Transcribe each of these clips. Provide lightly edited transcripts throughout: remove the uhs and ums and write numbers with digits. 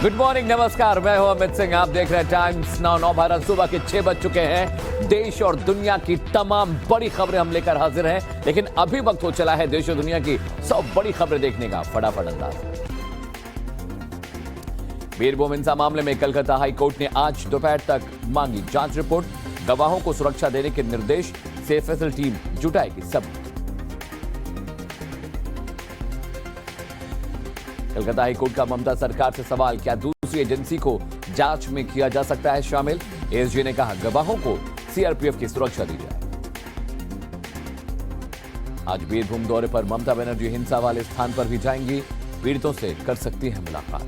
Good morning, नमस्कार। मैं हूं अमित सिंह। आप देख रहे हैं टाइम्स नाउ। 9 भारत सुबह के 6 बज चुके हैं। देश और दुनिया की तमाम बड़ी खबरें हम लेकर हाजिर हैं, लेकिन अभी वक्त हो चला है देश और दुनिया की 100 बड़ी खबरें देखने का। फटाफट अंदाज। वीरभूम हिंसा मामले में कलकत्ता हाई कोर्ट ने आज दोपहर तक मांगी जांच रिपोर्ट। गवाहों को सुरक्षा देने के निर्देश। सेफएसएल टीम जुटाएगी सबूत। कलकत्ता हाईकोर्ट का ममता सरकार से सवाल, क्या दूसरी एजेंसी को जांच में किया जा सकता है शामिल? एएसजी ने कहा गवाहों को सीआरपीएफ की सुरक्षा दी जाए। आज वीरभूम दौरे पर ममता बनर्जी हिंसा वाले स्थान पर भी जाएंगी। पीड़ितों से कर सकती है मुलाकात।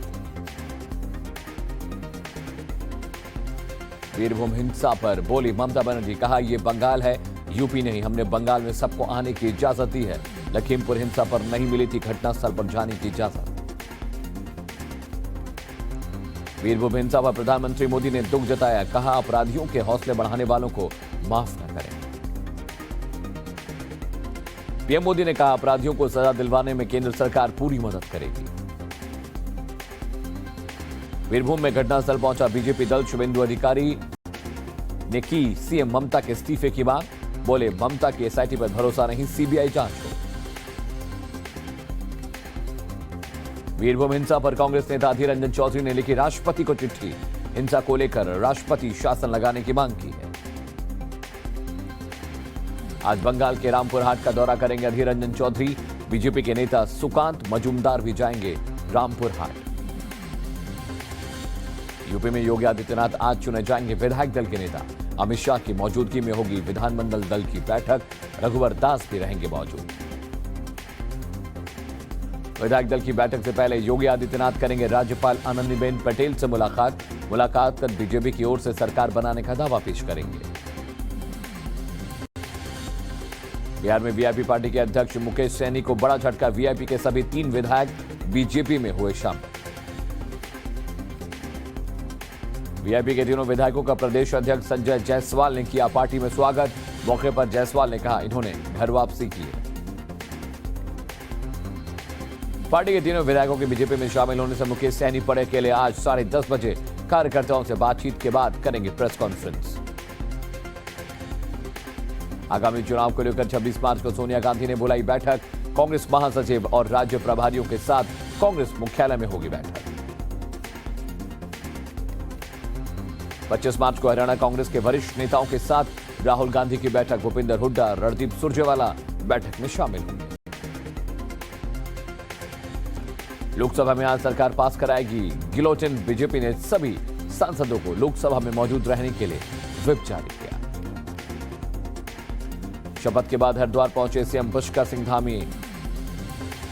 वीरभूम हिंसा पर बोली ममता बनर्जी, कहा यह बंगाल है, यूपी नहीं। हमने बंगाल में सबको आने की इजाजत दी है। लखीमपुर हिंसा पर नहीं मिली थी घटनास्थल पर जाने की इजाजत। वीरभूम हिंसा पर प्रधानमंत्री मोदी ने दुख जताया, कहा अपराधियों के हौसले बढ़ाने वालों को माफ न करें। पीएम मोदी ने कहा अपराधियों को सजा दिलवाने में केंद्र सरकार पूरी मदद करेगी। वीरभूम में घटनास्थल पहुंचा बीजेपी दल। शुभेंदु अधिकारी ने की सीएम ममता के इस्तीफे की मांग। बोले ममता की एसआईटी पर भरोसा नहीं, सीबीआई जांच हो। वीरभूम हिंसा पर कांग्रेस नेता अधीर रंजन चौधरी ने लिखी राष्ट्रपति को चिट्ठी। हिंसा को लेकर राष्ट्रपति शासन लगाने की मांग की है। आज बंगाल के रामपुर हाट का दौरा करेंगे अधीर रंजन चौधरी। बीजेपी के नेता सुकांत मजूमदार भी जाएंगे रामपुर हाट। यूपी में योगी आदित्यनाथ आज चुने जाएंगे विधायक दल के नेता। अमित शाह की मौजूदगी में होगी विधानमंडल दल की बैठक। रघुवर दास भी रहेंगे मौजूद। विधायक दल की बैठक से पहले योगी आदित्यनाथ करेंगे राज्यपाल आनंदीबेन पटेल से मुलाकात। मुलाकात कर बीजेपी की ओर से सरकार बनाने का दावा पेश करेंगे। बिहार में वीआईपी पार्टी के अध्यक्ष मुकेश सैनी को बड़ा झटका। वीआईपी के सभी 3 विधायक बीजेपी में हुए शामिल। वीआईपी के तीनों विधायकों का प्रदेश अध्यक्ष संजय जायसवाल ने किया पार्टी में स्वागत। मौके पर जायसवाल ने कहा इन्होंने घर वापसी की है। पार्टी के तीनों विधायकों के बीजेपी में शामिल होने से मुकेश सैनी पड़े अकेले। आज 10:30 बजे कार्यकर्ताओं से बातचीत के बाद करेंगे प्रेस कॉन्फ्रेंस। आगामी चुनाव को लेकर 26 मार्च को सोनिया गांधी ने बुलाई बैठक। कांग्रेस महासचिव और राज्य प्रभारियों के साथ कांग्रेस मुख्यालय में होगी बैठक। 25 मार्च को हरियाणा कांग्रेस के वरिष्ठ नेताओं के साथ राहुल गांधी की बैठक। भूपिंदर हुड्डा, रणदीप सुरजेवाला बैठक में शामिल होंगे। लोकसभा में आज सरकार पास कराएगी गिलोटिन। बीजेपी ने सभी सांसदों को लोकसभा में मौजूद रहने के लिए व्हिप जारी किया। शपथ के बाद हरिद्वार पहुंचे सीएम पुष्कर सिंह धामी।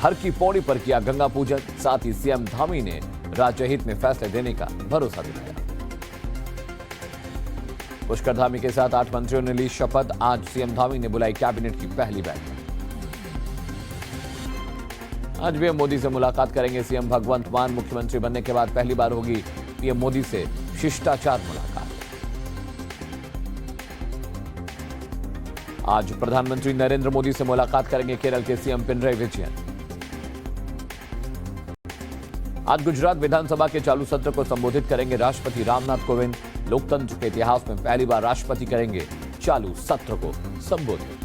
हर की पौड़ी पर किया गंगा पूजन। साथ ही सीएम धामी ने राज्य हित में फैसले देने का भरोसा दिलाया। पुष्कर धामी के साथ 8 मंत्रियों ने ली शपथ। आज सीएम धामी ने बुलाई कैबिनेट की पहली बैठक। आज पीएम मोदी से मुलाकात करेंगे सीएम भगवंत मान। मुख्यमंत्री बनने के बाद पहली बार होगी पीएम मोदी से शिष्टाचार मुलाकात। आज प्रधानमंत्री नरेंद्र मोदी से मुलाकात करेंगे केरल के सीएम पिनराई विजयन। आज गुजरात विधानसभा के चालू सत्र को संबोधित करेंगे राष्ट्रपति रामनाथ कोविंद। लोकतंत्र के इतिहास में पहली बार राष्ट्रपति करेंगे चालू सत्र को संबोधित।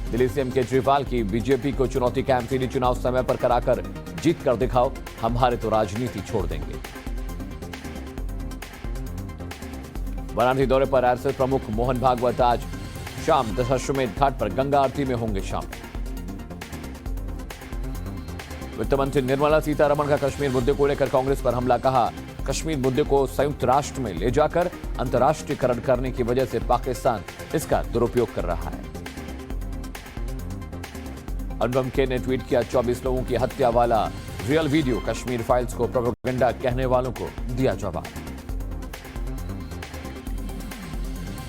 दिल्ली सीएम केजरीवाल की बीजेपी को चुनौती। कैंपेन चुनाव समय पर कराकर जीत कर दिखाओ, हमारे तो राजनीति छोड़ देंगे। वाराणसी दौरे पर आरएसएस प्रमुख मोहन भागवत आज शाम दशाश्वमेध घाट पर गंगा आरती में होंगे शामिल। वित्त मंत्री निर्मला सीतारमण का कश्मीर मुद्दे को लेकर कांग्रेस पर हमला। कहा कश्मीर मुद्दे को संयुक्त राष्ट्र में ले जाकर अंतर्राष्ट्रीयकरण करने की वजह से पाकिस्तान इसका दुरुपयोग कर रहा है। अनुपम खेर ने ट्वीट किया 24 लोगों की हत्या वाला रियल वीडियो। कश्मीर फाइल्स को प्रोपेगेंडा कहने वालों को दिया जवाब।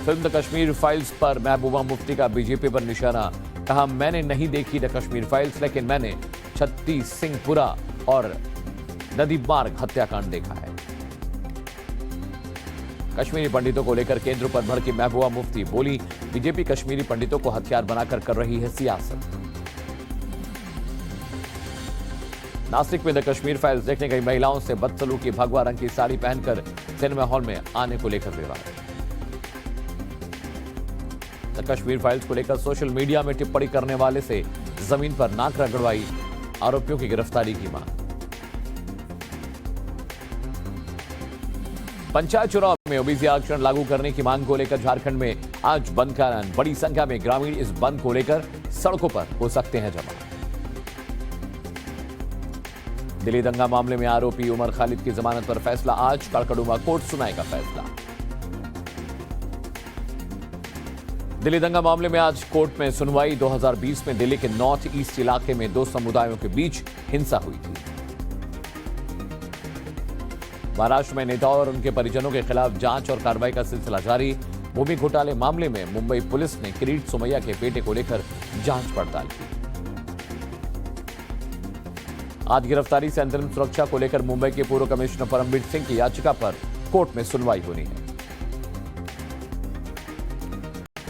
फिल्म द कश्मीर फाइल्स पर महबूबा मुफ्ती का बीजेपी पर निशाना। कहा मैंने नहीं देखी द कश्मीर फाइल्स, लेकिन मैंने छत्तीस सिंहपुरा और नदी मार्ग हत्याकांड देखा है। कश्मीरी पंडितों को लेकर केंद्र पर भड़की महबूबा मुफ्ती। बोली बीजेपी कश्मीरी पंडितों को हथियार बनाकर कर रही है सियासत। नासिक में द कश्मीर फाइल्स देखने गई महिलाओं से बदसलूकी, भगवा रंग की साड़ी पहनकर सिनेमा हॉल में आने को लेकर विवाद। द कश्मीर फाइल्स को लेकर सोशल मीडिया में टिप्पणी करने वाले से जमीन पर नाक रगड़वाई, आरोपियों की गिरफ्तारी की मांग। पंचायत चुनाव में ओबीसी आरक्षण लागू करने की मांग को लेकर झारखंड में आज बंद का ऐलान। बड़ी संख्या में ग्रामीण इस बंद को लेकर सड़कों पर हो सकते हैं जमा। दिल्ली दंगा मामले में आरोपी उमर खालिद की जमानत पर फैसला आज। कड़कड़ुमा कोर्ट सुनाएगा फैसला। दिल्ली दंगा मामले में आज कोर्ट में सुनवाई। 2020 में दिल्ली के नॉर्थ ईस्ट इलाके में दो समुदायों के बीच हिंसा हुई थी। महाराष्ट्र में नेताओं और उनके परिजनों के खिलाफ जांच और कार्रवाई का सिलसिला जारी। भूमि घोटाले मामले में मुंबई पुलिस ने किरीट सोमैया के बेटे को लेकर जांच पड़ताल की। आज गिरफ्तारी से अंतरिम सुरक्षा को लेकर मुंबई के पूर्व कमिश्नर परमवीर सिंह की याचिका पर कोर्ट में सुनवाई होनी है।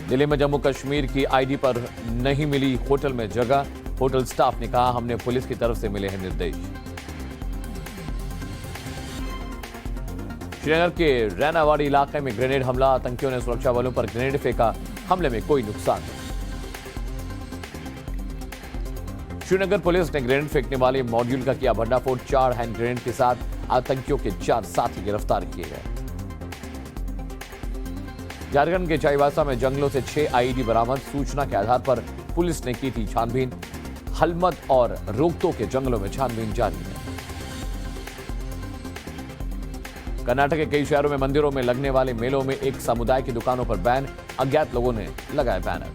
दिल्ली में जम्मू कश्मीर की आईडी पर नहीं मिली होटल में जगह। होटल स्टाफ ने कहा, हमने पुलिस की तरफ से मिले हैं निर्देश। श्रीनगर के रैनावाड़ी इलाके में ग्रेनेड हमला। आतंकियों ने सुरक्षा बलों पर ग्रेनेड फेंका। हमले में कोई नुकसान नहीं। श्रीनगर पुलिस ने ग्रेनेड फेंकने वाले मॉड्यूल का किया भंडाफोड़। 4 हैंड ग्रेनेड के साथ आतंकियों के 4 साथी गिरफ्तार किए गए। झारखंड के चाईबासा में जंगलों से 6 आईईडी बरामद। सूचना के आधार पर पुलिस ने की थी छानबीन। हलमद और रोहतक के जंगलों में छानबीन जारी है। कर्नाटक के कई शहरों में मंदिरों में लगने वाले मेलों में एक समुदाय की दुकानों पर बैन। अज्ञात लोगों ने लगाए बैनर।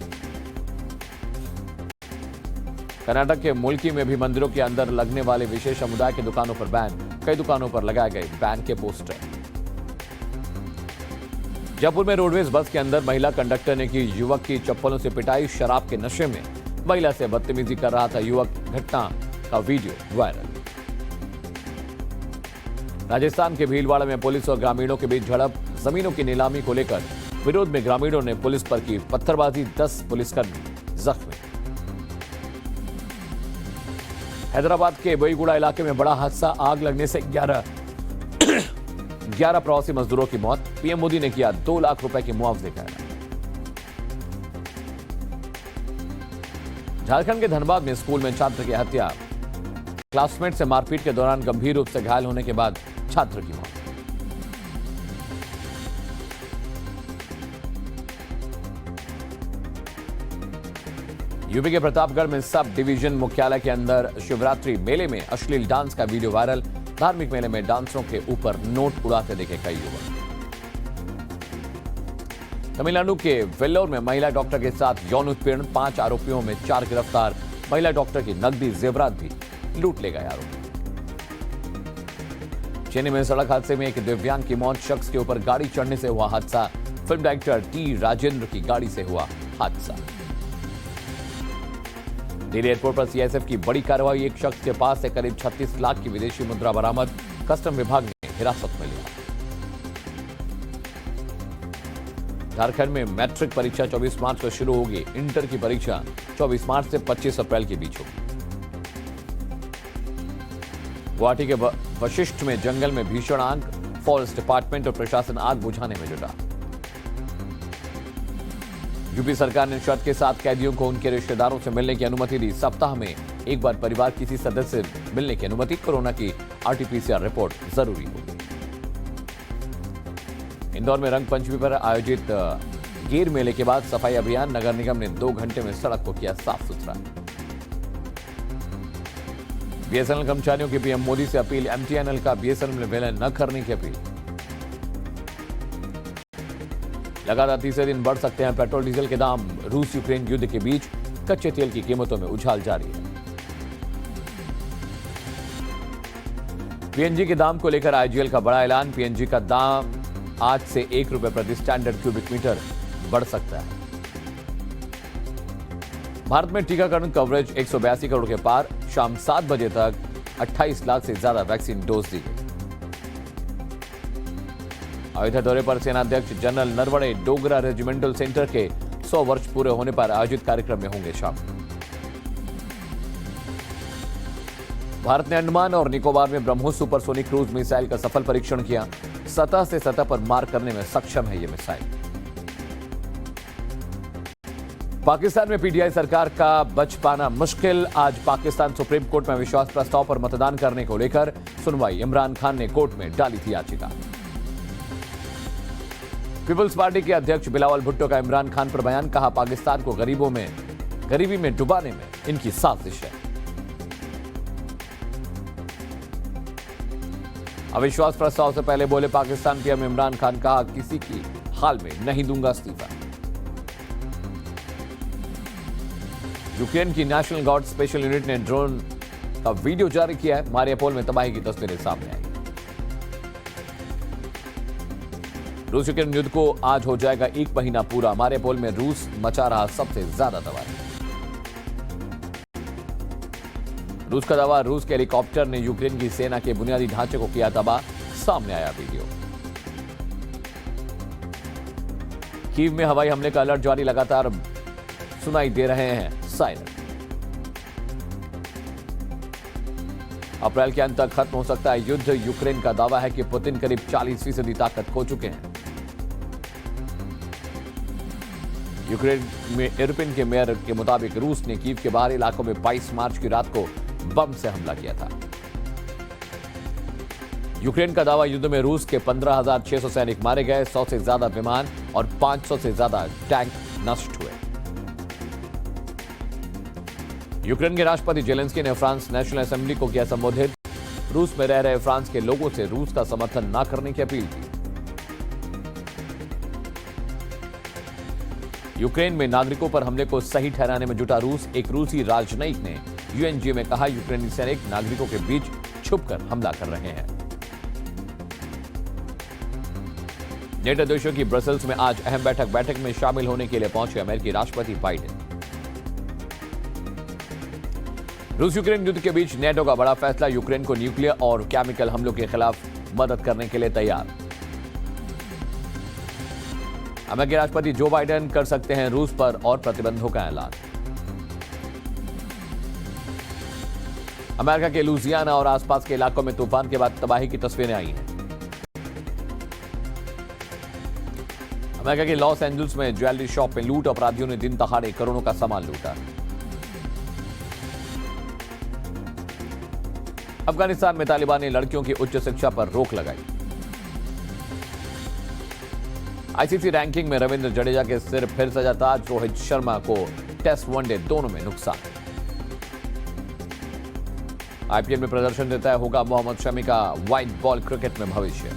कर्नाटक के मुल्की में भी मंदिरों के अंदर लगने वाले विशेष समुदाय की दुकानों पर बैन। कई दुकानों पर लगाए गए बैन के पोस्टर। जयपुर में रोडवेज बस के अंदर महिला कंडक्टर ने की युवक की चप्पलों से पिटाई। शराब के नशे में महिला से बदतमीजी कर रहा था युवक। घटना का वीडियो वायरल। राजस्थान के भीलवाड़ा में पुलिस और ग्रामीणों के बीच झड़प। जमीनों की नीलामी को लेकर विरोध में ग्रामीणों ने पुलिस पर की पत्थरबाजी। 10 पुलिसकर्मी जख्मी। हैदराबाद के बोईगुड़ा इलाके में बड़ा हादसा। आग लगने से 11 प्रवासी मजदूरों की मौत। पीएम मोदी ने किया 2 लाख रुपए की मुआवजे का ऐलान। झारखंड के धनबाद में स्कूल में छात्र की हत्या। क्लासमेट से मारपीट के दौरान गंभीर रूप से घायल होने के बाद छात्र की मौत। यूपी के प्रतापगढ़ में सब डिवीजन मुख्यालय के अंदर शिवरात्रि मेले में अश्लील डांस का वीडियो वायरल। धार्मिक मेले में डांसरों के ऊपर नोट उड़ाते दिखे कई युवक। तमिलनाडु के वेल्लोर में महिला डॉक्टर के साथ यौन उत्पीड़न। 5 आरोपियों में 4 गिरफ्तार। महिला डॉक्टर की नकदी जेवरात भी लूट ले गए आरोपी। चेन्नई में सड़क हादसे में एक दिव्यांग की मौत। शख्स के ऊपर गाड़ी चढ़ने से हुआ हादसा। फिल्म डायरेक्टर टी राजेंद्र की गाड़ी से हुआ हादसा। दिल्ली एयरपोर्ट पर सीआईएसएफ की बड़ी कार्रवाई। एक शख्स के पास से करीब 36 लाख की विदेशी मुद्रा बरामद। कस्टम विभाग ने हिरासत में लिया। झारखंड में मैट्रिक परीक्षा 24 मार्च को शुरू होगी। इंटर की परीक्षा 24 मार्च से 25 अप्रैल के बीच होगी। गुवाहाटी के वशिष्ठ में जंगल में भीषण आग। फॉरेस्ट डिपार्टमेंट और प्रशासन आग बुझाने में जुटा। यूपी सरकार ने शर्त के साथ कैदियों को उनके रिश्तेदारों से मिलने की अनुमति दी। सप्ताह में एक बार परिवार किसी सदस्य से मिलने की अनुमति। कोरोना की आरटीपीसीआर रिपोर्ट जरूरी होगी। इंदौर में रंग पंचमी पर आयोजित गेर मेले के बाद सफाई अभियान। नगर निगम ने 2 घंटे में सड़क को किया साफ सुथरा। बीएसएनएल कर्मचारियों की पीएम मोदी से अपील। एमटीएनएल का बीएसएनएल में विलय न करने की अपील। लगातार तीसरे दिन बढ़ सकते हैं पेट्रोल डीजल के दाम। रूस यूक्रेन युद्ध के बीच कच्चे तेल की कीमतों में उछाल जारी है। पीएनजी के दाम को लेकर आईजीएल का बड़ा ऐलान। पीएनजी का दाम आज से 1 रुपए प्रति स्टैंडर्ड क्यूबिक मीटर बढ़ सकता है। भारत में टीकाकरण कवरेज 182 करोड़ के पार। शाम 7 बजे तक 28 लाख से ज्यादा वैक्सीन डोज दी गई। अयोध्या दौरे पर सेनाध्यक्ष general Naravane Dogra regimental centre के 100 वर्ष पूरे होने पर आयोजित कार्यक्रम में होंगे शामिल। भारत ने अंडमान और निकोबार में ब्रह्मोस सुपरसोनिक क्रूज मिसाइल का सफल परीक्षण किया। सतह से सतह पर मार करने में सक्षम है यह मिसाइल। पाकिस्तान में पीटीआई सरकार का बच पाना मुश्किल। आज पाकिस्तान सुप्रीम कोर्ट में विश्वास प्रस्ताव पर मतदान करने को लेकर सुनवाई। इमरान खान ने कोर्ट में डाली थी याचिका। पीपल्स पार्टी के अध्यक्ष बिलावल भुट्टो का इमरान खान पर बयान। कहा, पाकिस्तान को गरीबी में डुबाने में इनकी साजिश है। अविश्वास प्रस्ताव से पहले बोले पाकिस्तान पीएम इमरान खान। कहा, किसी की हाल में नहीं दूंगा इस्तीफा। यूक्रेन की नेशनल गार्ड स्पेशल यूनिट ने ड्रोन का वीडियो जारी किया है। मारियापोल में तबाही की तस्वीरें सामने आई। रूस यूक्रेन युद्ध को आज हो जाएगा 1 महीना पूरा। मारियापोल में रूस मचा रहा सबसे ज्यादा तबाही। रूस का दावा, रूस के हेलीकॉप्टर ने यूक्रेन की सेना के बुनियादी ढांचे को किया तबाह। सामने आया वीडियो। कीव में हवाई हमले का अलर्ट जारी। लगातार सुनाई दे रहे हैं साइरन। अप्रैल के अंत तक खत्म हो सकता है युद्ध। यूक्रेन का दावा है कि पुतिन करीब 40% ताकत खो चुके हैं। यूक्रेन में इरपिन के मेयर के मुताबिक रूस ने कीव के बाहरी इलाकों में 22 मार्च की रात को बम से हमला किया था। यूक्रेन का दावा, युद्ध में रूस के 15,600 सैनिक मारे गए, 100 से ज्यादा विमान और 500 से ज्यादा टैंक नष्ट हुए। यूक्रेन के राष्ट्रपति जेलेंस्की ने फ्रांस नेशनल असेंबली को किया संबोधित। रूस में रह रहे फ्रांस के लोगों से रूस का समर्थन न करने की अपील की। यूक्रेन में नागरिकों पर हमले को सही ठहराने में जुटा रूस। एक रूसी राजनयिक ने यूएनजी में कहा, यूक्रेनी सैनिक नागरिकों के बीच छुपकर हमला कर रहे हैं। नेटो देशों की ब्रसेल्स में आज अहम बैठक में शामिल होने के लिए पहुंचे अमेरिकी राष्ट्रपति बाइडेन। रूस यूक्रेन युद्ध के बीच नेटो का बड़ा फैसला। यूक्रेन को न्यूक्लियर और केमिकल हमलों के खिलाफ मदद करने के लिए तैयार। अमेरिकी राष्ट्रपति जो बाइडेन कर सकते हैं रूस पर और प्रतिबंधों का ऐलान। अमेरिका के लुजियाना और आसपास के इलाकों में तूफान के बाद तबाही की तस्वीरें आई हैं। अमेरिका के लॉस एंजल्स में ज्वेलरी शॉप में लूट। अपराधियों ने दिन दहाड़े करोड़ों का सामान लूटा। अफगानिस्तान में तालिबान ने लड़कियों की उच्च शिक्षा पर रोक लगाई। आईसीसी रैंकिंग में रविंद्र जडेजा के सिर फिर सजा ताज। रोहित शर्मा को टेस्ट वनडे दोनों में नुकसान। आईपीएल में प्रदर्शन देता है होगा मोहम्मद शमी का व्हाइट बॉल क्रिकेट में भविष्य।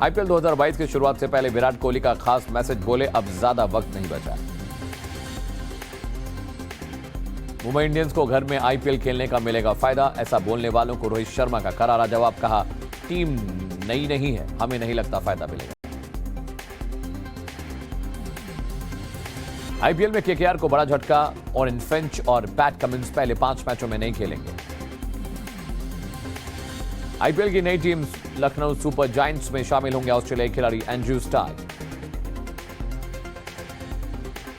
आईपीएल 2022 की शुरुआत से पहले विराट कोहली का खास मैसेज। बोले, अब ज्यादा वक्त नहीं बचा। मुंबई इंडियंस को घर में आईपीएल खेलने का मिलेगा फायदा। ऐसा बोलने वालों को रोहित शर्मा का करारा जवाब। कहा, टीम नई नहीं है, हमें नहीं लगता फायदा मिलेगा। आईपीएल में केकेआर को बड़ा झटका। ऑरेन फिंच और पैट कमिंस पहले 5 मैचों में नहीं खेलेंगे। आईपीएल की नई टीम लखनऊ सुपर जायंट्स में शामिल होंगे ऑस्ट्रेलियाई खिलाड़ी Andrew Starc.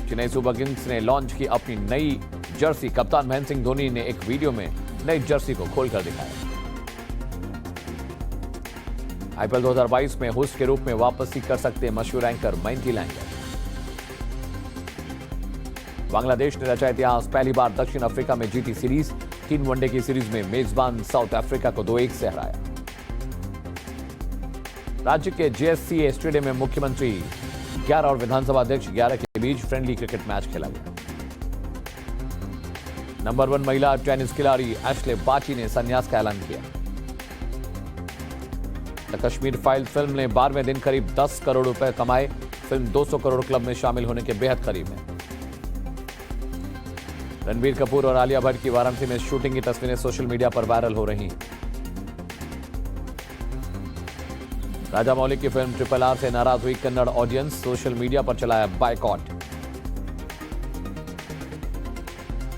Chennai Super Kings ने लॉन्च की अपनी नई जर्सी। कप्तान महेंद्र सिंह धोनी ने एक वीडियो में नई जर्सी को खोलकर दिखाया। आईपीएल 2022 में होस्ट के रूप में वापसी कर सकते हैं मशहूर एंकर मयंकी लैंगर। बांग्लादेश ने रचा इतिहास। पहली बार दक्षिण अफ्रीका में जीती सीरीज। 3 वनडे की सीरीज में मेजबान साउथ अफ्रीका को 2-1 से हराया। राज्य के जेएससीए स्टेडियम में मुख्यमंत्री 11 और विधानसभा अध्यक्ष 11 के बीच फ्रेंडली क्रिकेट मैच खेला गया। नंबर 1 महिला टेनिस खिलाड़ी एशले बाची ने संन्यास का ऐलान किया। द कश्मीर फाइल फिल्म ने 12वें दिन करीब 10 करोड़ रुपए कमाए। फिल्म 200 करोड़ क्लब में शामिल होने के बेहद करीब है। रणबीर कपूर और आलिया भट्ट की वाराणसी में शूटिंग की तस्वीरें सोशल मीडिया पर वायरल हो रही हैं। राजा मौली की फिल्म RRR से नाराज हुई कन्नड़ ऑडियंस। सोशल मीडिया पर चलाया बायकॉट।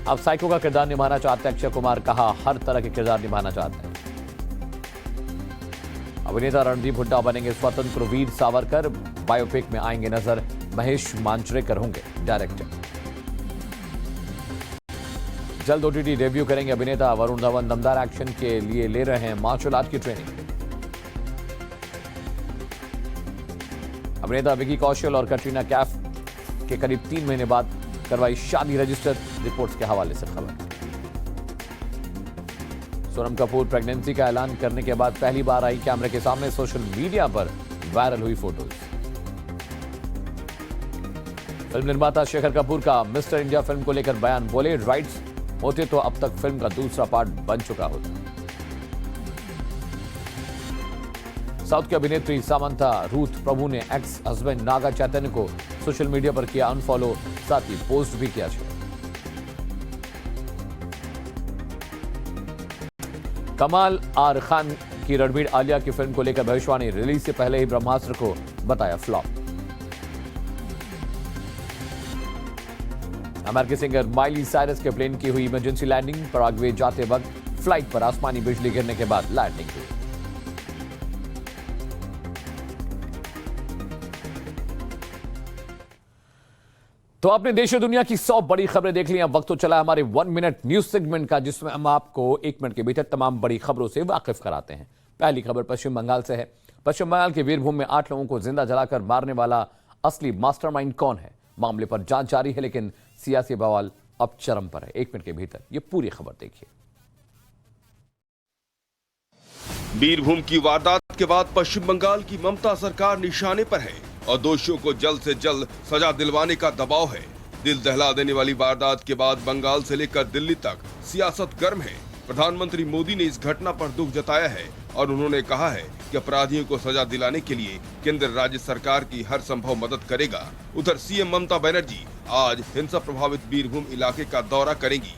अब साइको का किरदार निभाना चाहते हैं अक्षय कुमार। कहा, हर तरह के किरदार निभाना चाहते हैं। अभिनेता रणदीप हुड्डा बनेंगे स्वतंत्र वीर सावरकर। बायोपिक में आएंगे नजर। महेश मांजरेकर होंगे डायरेक्टर। जल्द ओटीटी डेब्यू करेंगे अभिनेता वरुण धवन। दमदार एक्शन के लिए ले रहे हैं मार्शल आर्ट की ट्रेनिंग। अभिनेता विकी कौशल और कटरीना कैफ के करीब 3 महीने बाद करवाई शादी रजिस्टर, रिपोर्ट्स के हवाले से खबर। सोनम कपूर प्रेगनेंसी का ऐलान करने के बाद पहली बार आई कैमरे के सामने, सोशल मीडिया पर वायरल हुई फोटोज। फिल्म निर्माता शेखर कपूर का मिस्टर इंडिया फिल्म को लेकर बयान, बोले राइट्स होते तो अब तक फिल्म का दूसरा पार्ट बन चुका होता। साउथ की अभिनेत्री सामंथा रूथ प्रभु ने एक्स हस्बैंड नागा चैतन्य को सोशल मीडिया पर किया अनफॉलो, साथ ही पोस्ट भी किया। कमाल आर खान की रणबीर आलिया की फिल्म को लेकर भविष्यवाणी, रिलीज से पहले ही ब्रह्मास्त्र को बताया फ्लॉप। अमेरिकी सिंगर माइली साइरस के प्लेन की हुई इमरजेंसी लैंडिंग, पराग्वे जाते वक्त फ्लाइट पर आसमानी बिजली गिरने के बाद लैंडिंग हुई। तो आपने देश और दुनिया की 100 बड़ी खबरें देख ली। अब वक्त तो चला हमारे 1 मिनट न्यूज सेगमेंट का, जिसमें हम आपको 1 मिनट के भीतर तमाम बड़ी खबरों से वाकिफ कराते हैं। पहली खबर पश्चिम बंगाल से है। पश्चिम बंगाल के वीरभूम में 8 लोगों को जिंदा जलाकर मारने वाला असली मास्टरमाइंड कौन है? मामले पर जांच जारी है, लेकिन सियासी बवाल अब चरम पर है। 1 मिनट के भीतर ये पूरी खबर देखिए। वीरभूम की वारदात के बाद पश्चिम बंगाल की ममता सरकार निशाने पर है और दोषियों को जल्द से जल्द सजा दिलवाने का दबाव है। दिल दहला देने वाली वारदात के बाद बंगाल से लेकर दिल्ली तक सियासत गर्म है। प्रधानमंत्री मोदी ने इस घटना पर दुख जताया है और उन्होंने कहा है कि अपराधियों को सजा दिलाने के लिए केंद्र राज्य सरकार की हर संभव मदद करेगा। उधर सीएम ममता बनर्जी आज हिंसा प्रभावित वीरभूम इलाके का दौरा करेंगी।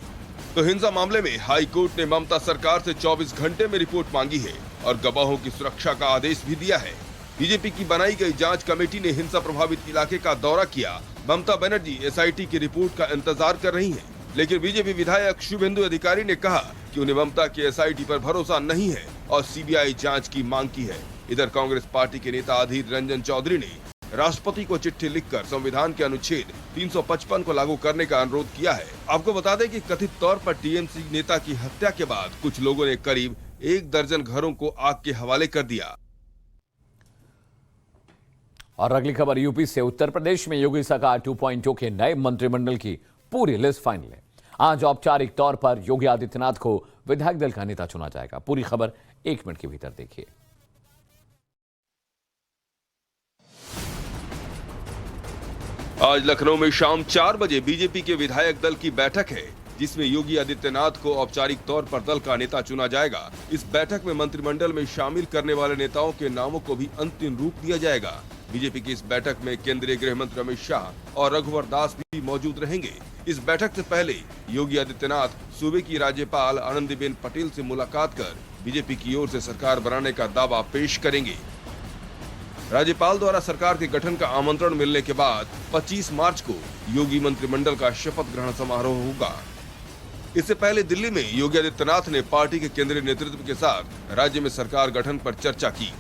तो हिंसा मामले में हाई कोर्ट ने ममता सरकार से 24 घंटे में रिपोर्ट मांगी है और गवाहों की सुरक्षा का आदेश भी दिया है। बीजेपी की बनाई गई जांच कमेटी ने हिंसा प्रभावित इलाके का दौरा किया। ममता बनर्जी एसआईटी की रिपोर्ट का इंतजार कर रही हैं, लेकिन बीजेपी विधायक शुभेंदु अधिकारी ने कहा कि उन्हें ममता की एसआईटी पर भरोसा नहीं है और सीबीआई जांच की मांग की है। इधर कांग्रेस पार्टी के नेता अधीर रंजन चौधरी ने राष्ट्रपति को चिट्ठी लिखकर संविधान के अनुच्छेद 355 को लागू करने का अनुरोध किया है। आपको बता दें कि कथित तौर पर टीएमसी नेता की हत्या के बाद कुछ लोगों ने करीब 1 दर्जन घरों को आग के हवाले कर दिया। और अगली खबर यूपी से। उत्तर प्रदेश में योगी सरकार 2.0 के नए मंत्रिमंडल की पूरी लिस्ट फाइनल है। आज औपचारिक तौर पर योगी आदित्यनाथ को विधायक दल का नेता चुना जाएगा। पूरी खबर 1 मिनट के भीतर देखिए। आज लखनऊ में शाम 4 बजे बीजेपी के विधायक दल की बैठक है, जिसमें योगी आदित्यनाथ को औपचारिक तौर पर दल का नेता चुना जाएगा। इस बैठक में मंत्रिमंडल में शामिल करने वाले नेताओं के नामों को भी अंतिम रूप दिया जाएगा। बीजेपी की इस बैठक में केंद्रीय गृह मंत्री अमित शाह और रघुवर दास भी मौजूद रहेंगे। इस बैठक से पहले योगी आदित्यनाथ सूबे की राज्यपाल आनंदीबेन पटेल से मुलाकात कर बीजेपी की ओर से सरकार बनाने का दावा पेश करेंगे। राज्यपाल द्वारा सरकार के गठन का आमंत्रण मिलने के बाद 25 मार्च को योगी मंत्रिमंडल का शपथ ग्रहण समारोह होगा। इससे पहले दिल्ली में योगी आदित्यनाथ ने पार्टी के केंद्रीय नेतृत्व के साथ राज्य में सरकार गठन पर चर्चा की।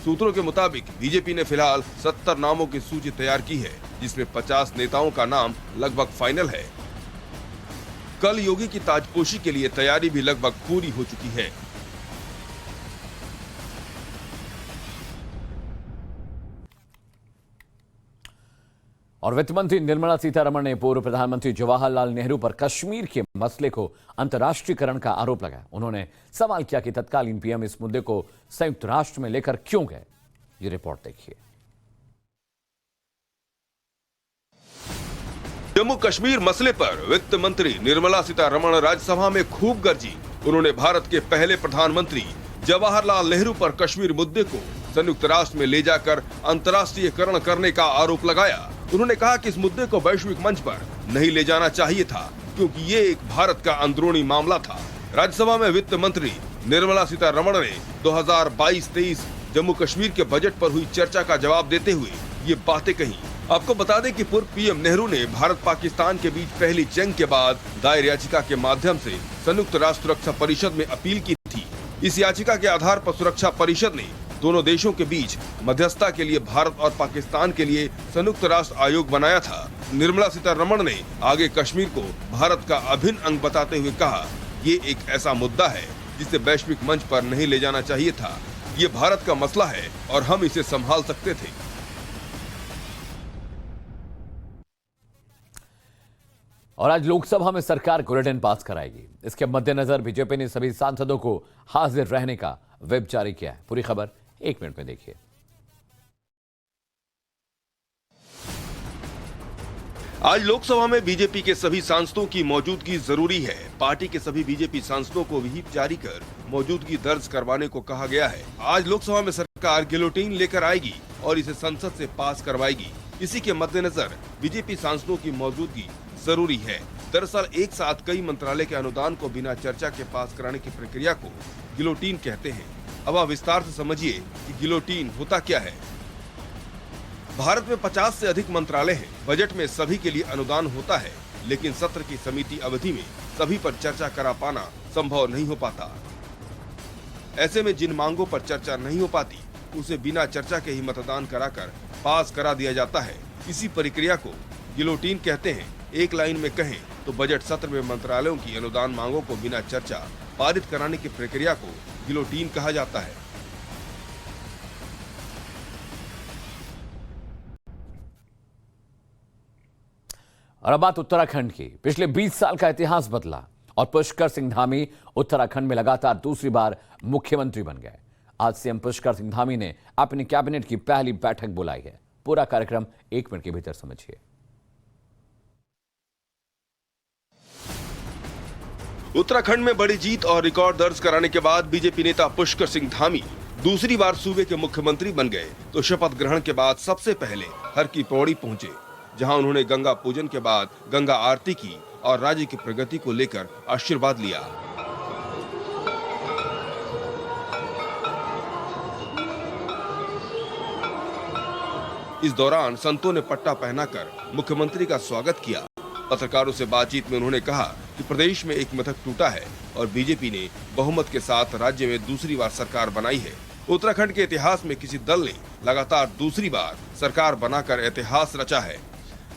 सूत्रों के मुताबिक बीजेपी ने फिलहाल 70 नामों की सूची तैयार की है, जिसमें 50 नेताओं का नाम लगभग फाइनल है। कल योगी की ताजपोशी के लिए तैयारी भी लगभग पूरी हो चुकी है। और वित्त मंत्री निर्मला सीतारमण ने पूर्व प्रधानमंत्री जवाहरलाल नेहरू पर कश्मीर के मसले को अंतर्राष्ट्रीयकरण का आरोप लगाया। उन्होंने सवाल किया कि तत्कालीन पीएम इस मुद्दे को संयुक्त राष्ट्र में लेकर क्यों गए। ये रिपोर्ट देखिए। जम्मू कश्मीर मसले पर वित्त मंत्री निर्मला सीतारमण राज्यसभा में खूब गरजी। उन्होंने भारत के पहले प्रधानमंत्री जवाहरलाल नेहरू पर कश्मीर मुद्दे को संयुक्त राष्ट्र में ले जाकर अंतर्राष्ट्रीयकरण करने का आरोप लगाया। उन्होंने कहा कि इस मुद्दे को वैश्विक मंच पर नहीं ले जाना चाहिए था, क्योंकि ये एक भारत का अंदरूनी मामला था। राज्यसभा में वित्त मंत्री निर्मला सीतारमण ने 2022-23 जम्मू कश्मीर के बजट पर हुई चर्चा का जवाब देते हुए ये बातें कही। आपको बता दें कि पूर्व पीएम नेहरू ने भारत पाकिस्तान के बीच पहली जंग के बाद दायर याचिका के माध्यम से संयुक्त राष्ट्र सुरक्षा परिषद में अपील की थी। इस याचिका के आधार पर सुरक्षा परिषद ने दोनों देशों के बीच मध्यस्थता के लिए भारत और पाकिस्तान के लिए संयुक्त राष्ट्र आयोग बनाया था। निर्मला सीतारमण ने आगे कश्मीर को भारत का अभिन्न अंग बताते हुए कहा, ये एक ऐसा मुद्दा है जिसे वैश्विक मंच पर नहीं ले जाना चाहिए था। ये भारत का मसला है और हम इसे संभाल सकते थे। और आज लोकसभा में सरकार बुलेटिन पास कराएगी। इसके मद्देनजर बीजेपी ने सभी सांसदों को हाजिर रहने का व्हिप जारी किया है। पूरी खबर 1 मिनट में देखिए। आज लोकसभा में बीजेपी के सभी सांसदों की मौजूदगी जरूरी है। पार्टी के सभी बीजेपी सांसदों को व्हिप जारी कर मौजूदगी दर्ज करवाने को कहा गया है। आज लोकसभा में सरकार गिलोटिन लेकर आएगी और इसे संसद से पास करवाएगी। इसी के मद्देनजर बीजेपी सांसदों की मौजूदगी जरूरी है। दरअसल एक साथ कई मंत्रालय के अनुदान को बिना चर्चा के पास कराने की प्रक्रिया को गिलोटिन कहते हैं। अब आप विस्तार से समझिए कि गिलोटिन होता क्या है। भारत में 50 से अधिक मंत्रालय हैं। बजट में सभी के लिए अनुदान होता है, लेकिन सत्र की समिति अवधि में सभी पर चर्चा करा पाना संभव नहीं हो पाता। ऐसे में जिन मांगों पर चर्चा नहीं हो पाती, उसे बिना चर्चा के ही मतदान कराकर पास करा दिया जाता है। इसी प्रक्रिया को गिलोटिन कहते हैं। एक लाइन में कहें तो बजट सत्र में मंत्रालयों की अनुदान मांगों को बिना चर्चा पारित कराने की प्रक्रिया को गिलोटिन कहा जाता है। और अब बात उत्तराखंड की। पिछले 20 साल का इतिहास बदला और पुष्कर सिंह धामी उत्तराखंड में लगातार दूसरी बार मुख्यमंत्री बन गए। आज सीएम पुष्कर सिंह धामी ने अपनी कैबिनेट की पहली बैठक बुलाई है। पूरा कार्यक्रम 1 मिनट के भीतर समझिए। उत्तराखंड में बड़ी जीत और रिकॉर्ड दर्ज कराने के बाद बीजेपी नेता पुष्कर सिंह धामी दूसरी बार सूबे के मुख्यमंत्री बन गए तो शपथ ग्रहण के बाद सबसे पहले हर की पौड़ी पहुंचे, जहां उन्होंने गंगा पूजन के बाद गंगा आरती की और राज्य की प्रगति को लेकर आशीर्वाद लिया। इस दौरान संतों ने पट्टा पहनाकर मुख्यमंत्री का स्वागत किया। पत्रकारों से बातचीत में उन्होंने कहा कि प्रदेश में एक मिथक टूटा है और बीजेपी ने बहुमत के साथ राज्य में दूसरी बार सरकार बनाई है। उत्तराखंड के इतिहास में किसी दल ने लगातार दूसरी बार सरकार बनाकर इतिहास रचा है।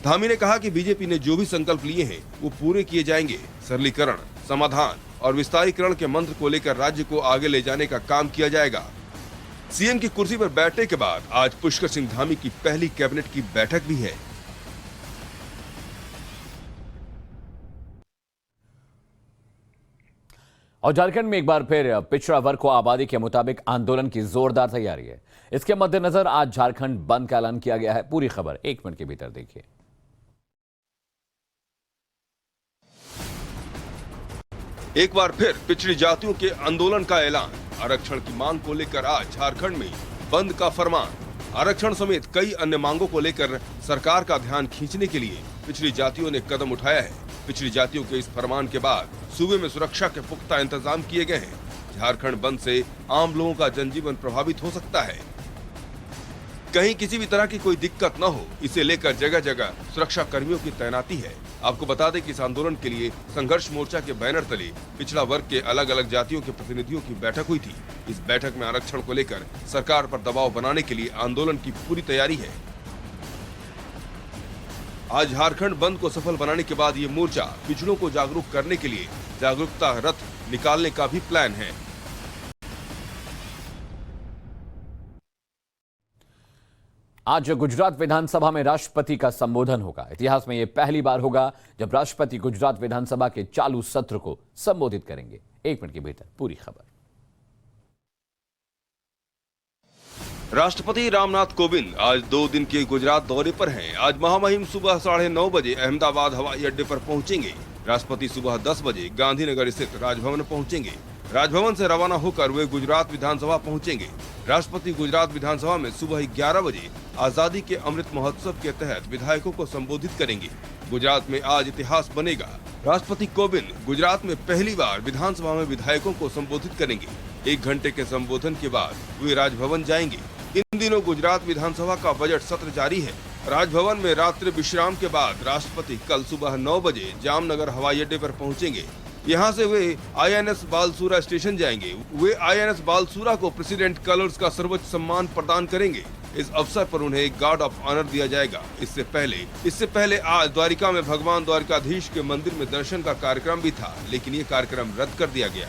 धामी ने कहा कि बीजेपी ने जो भी संकल्प लिए हैं वो पूरे किए जाएंगे। सरलीकरण, समाधान और विस्तारीकरण के मंत्र को लेकर राज्य को आगे ले जाने का काम किया जाएगा। सीएम की कुर्सी पर बैठने के बाद आज पुष्कर सिंह धामी की पहली कैबिनेट की बैठक भी है। और झारखंड में एक बार फिर पिछड़ा वर्ग को आबादी के मुताबिक आंदोलन की जोरदार तैयारी है। इसके मद्देनजर आज झारखंड बंद का ऐलान किया गया है। पूरी खबर 1 मिनट के भीतर देखिए। एक बार फिर पिछड़ी जातियों के आंदोलन का ऐलान। आरक्षण की मांग को लेकर आज झारखंड में बंद का फरमान। आरक्षण समेत कई अन्य मांगों को लेकर सरकार का ध्यान खींचने के लिए पिछड़ी जातियों ने कदम उठाया है। पिछड़ी जातियों के इस फरमान के बाद सूबे में सुरक्षा के पुख्ता इंतजाम किए गए हैं। झारखंड बंद से आम लोगों का जनजीवन प्रभावित हो सकता है। कहीं किसी भी तरह की कोई दिक्कत न हो, इसे लेकर जगह जगह सुरक्षा कर्मियों की तैनाती है। आपको बता दें कि इस आंदोलन के लिए संघर्ष मोर्चा के बैनर तले पिछड़ा वर्ग के अलग अलग जातियों के प्रतिनिधियों की बैठक हुई थी। इस बैठक में आरक्षण को लेकर सरकार पर दबाव बनाने के लिए आंदोलन की पूरी तैयारी है। आज झारखंड बंद को सफल बनाने के बाद ये मोर्चा पिछड़ों को जागरूक करने के लिए जागरूकता रथ निकालने का भी प्लान है। आज गुजरात विधानसभा में राष्ट्रपति का संबोधन होगा। इतिहास में यह पहली बार होगा जब राष्ट्रपति गुजरात विधानसभा के चालू सत्र को संबोधित करेंगे। 1 मिनट के भीतर पूरी खबर। राष्ट्रपति रामनाथ कोविंद आज 2 दिन के गुजरात दौरे पर हैं। आज महामहिम सुबह 9:30 बजे अहमदाबाद हवाई अड्डे पर पहुंचेंगे। राष्ट्रपति सुबह 10 बजे गांधीनगर स्थित राजभवन पहुंचेंगे। राजभवन से रवाना होकर वे गुजरात विधानसभा पहुंचेंगे। राष्ट्रपति गुजरात विधानसभा में सुबह 11 बजे आजादी के अमृत महोत्सव के तहत विधायकों को संबोधित करेंगे। गुजरात में आज इतिहास बनेगा। राष्ट्रपति कोविंद गुजरात में पहली बार विधानसभा में विधायकों को संबोधित करेंगे। 1 घंटे के संबोधन के बाद वे राजभवन जाएंगे। इन दिनों गुजरात विधानसभा का बजट सत्र जारी है। राजभवन में रात्रि विश्राम के बाद राष्ट्रपति कल सुबह 9 बजे जामनगर हवाई अड्डे पर पहुंचेंगे। यहाँ से वे INS बालसूरा स्टेशन जाएंगे। वे INS बालसूरा को प्रेसिडेंट कलर्स का सर्वोच्च सम्मान प्रदान करेंगे। इस अवसर पर उन्हें एक गार्ड ऑफ ऑनर दिया जाएगा। इससे पहले आज द्वारिका में भगवान द्वारिकाधीश के मंदिर में दर्शन का कार्यक्रम भी था, लेकिन ये कार्यक्रम रद्द कर दिया गया।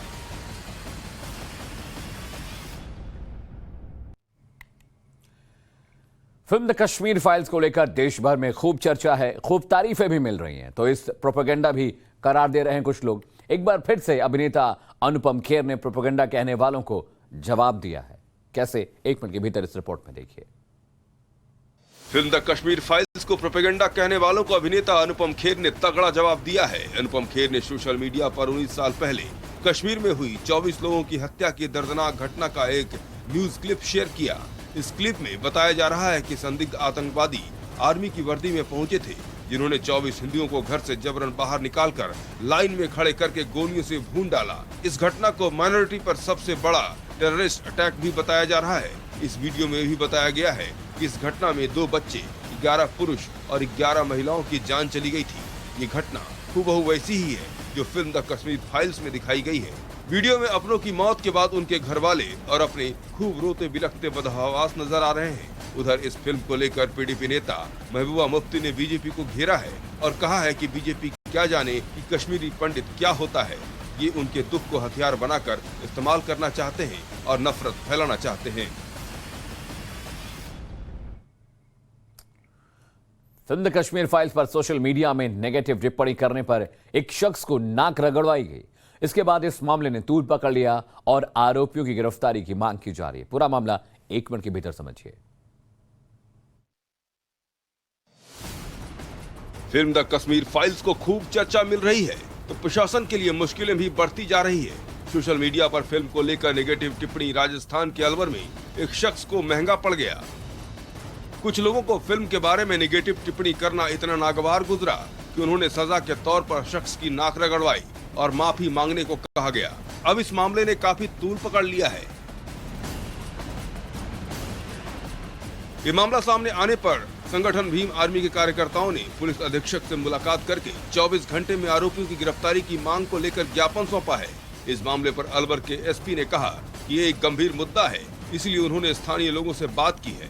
फिल्म द कश्मीर फाइल्स को लेकर देश भर में खूब चर्चा है, खूब तारीफें भी मिल रही हैं, तो इस प्रोपेगेंडा भी करार दे रहे हैं कुछ लोग। एक बार फिर से अभिनेता अनुपम खेर ने प्रोपेगेंडा कहने वालों को जवाब दिया है। कैसे, एक मिनट के भीतर इस रिपोर्ट में देखिए। फिल्म द कश्मीर फाइल्स को प्रोपेगेंडा कहने वालों को अभिनेता अनुपम खेर ने तगड़ा जवाब दिया है। अनुपम खेर ने सोशल मीडिया पर 19 साल पहले कश्मीर में हुई 24 लोगों की हत्या की दर्दनाक घटना का एक न्यूज क्लिप शेयर किया। इस क्लिप में बताया जा रहा है कि संदिग्ध आतंकवादी आर्मी की वर्दी में पहुंचे थे, जिन्होंने 24 हिंदुओं को घर से जबरन बाहर निकालकर लाइन में खड़े करके गोलियों से भून डाला। इस घटना को माइनॉरिटी पर सबसे बड़ा टेररिस्ट अटैक भी बताया जा रहा है। इस वीडियो में भी बताया गया है कि इस घटना में 2 बच्चे, 11 पुरुष और 11 महिलाओं की जान चली गई थी। ये घटना हूबहू वैसी ही है जो फिल्म द कश्मीर फाइल्स में दिखाई गई है। वीडियो में अपनों की मौत के बाद उनके घर वाले और अपने खूब रोते बिलखते बदहवास नजर आ रहे हैं। उधर इस फिल्म को लेकर PDP नेता महबूबा मुफ्ती ने बीजेपी को घेरा है और कहा है कि बीजेपी क्या जाने कि कश्मीरी पंडित क्या होता है। ये उनके दुख को हथियार बनाकर इस्तेमाल करना चाहते हैं और नफरत फैलाना चाहते हैं। फिल्म द कश्मीर फाइल्स पर सोशल मीडिया में नेगेटिव टिप्पणी करने पर एक शख्स को नाक रगड़वाई गई। इसके बाद इस मामले ने तूल पकड़ लिया और आरोपियों की गिरफ्तारी की मांग की जा रही है। पूरा मामला 1 मिनट के भीतर समझिए। फिल्म द कश्मीर फाइल्स को खूब चर्चा मिल रही है, तो प्रशासन के लिए मुश्किलें भी बढ़ती जा रही है। सोशल मीडिया पर फिल्म को लेकर नेगेटिव टिप्पणी राजस्थान के अलवर में एक शख्स को महंगा पड़ गया। कुछ लोगों को फिल्म के बारे में नेगेटिव टिप्पणी करना इतना नागवार गुजरा कि उन्होंने सजा के तौर पर शख्स की नाक रगड़वाई और माफी मांगने को कहा गया। अब इस मामले ने काफी तूल पकड़ लिया है। ये मामला सामने आने पर संगठन भीम आर्मी के कार्यकर्ताओं ने पुलिस अधीक्षक से मुलाकात करके 24 घंटे में आरोपियों की गिरफ्तारी की मांग को लेकर ज्ञापन सौंपा है। इस मामले पर अलवर के SP ने कहा कि ये एक गंभीर मुद्दा है, इसलिए उन्होंने स्थानीय लोगों से बात की है।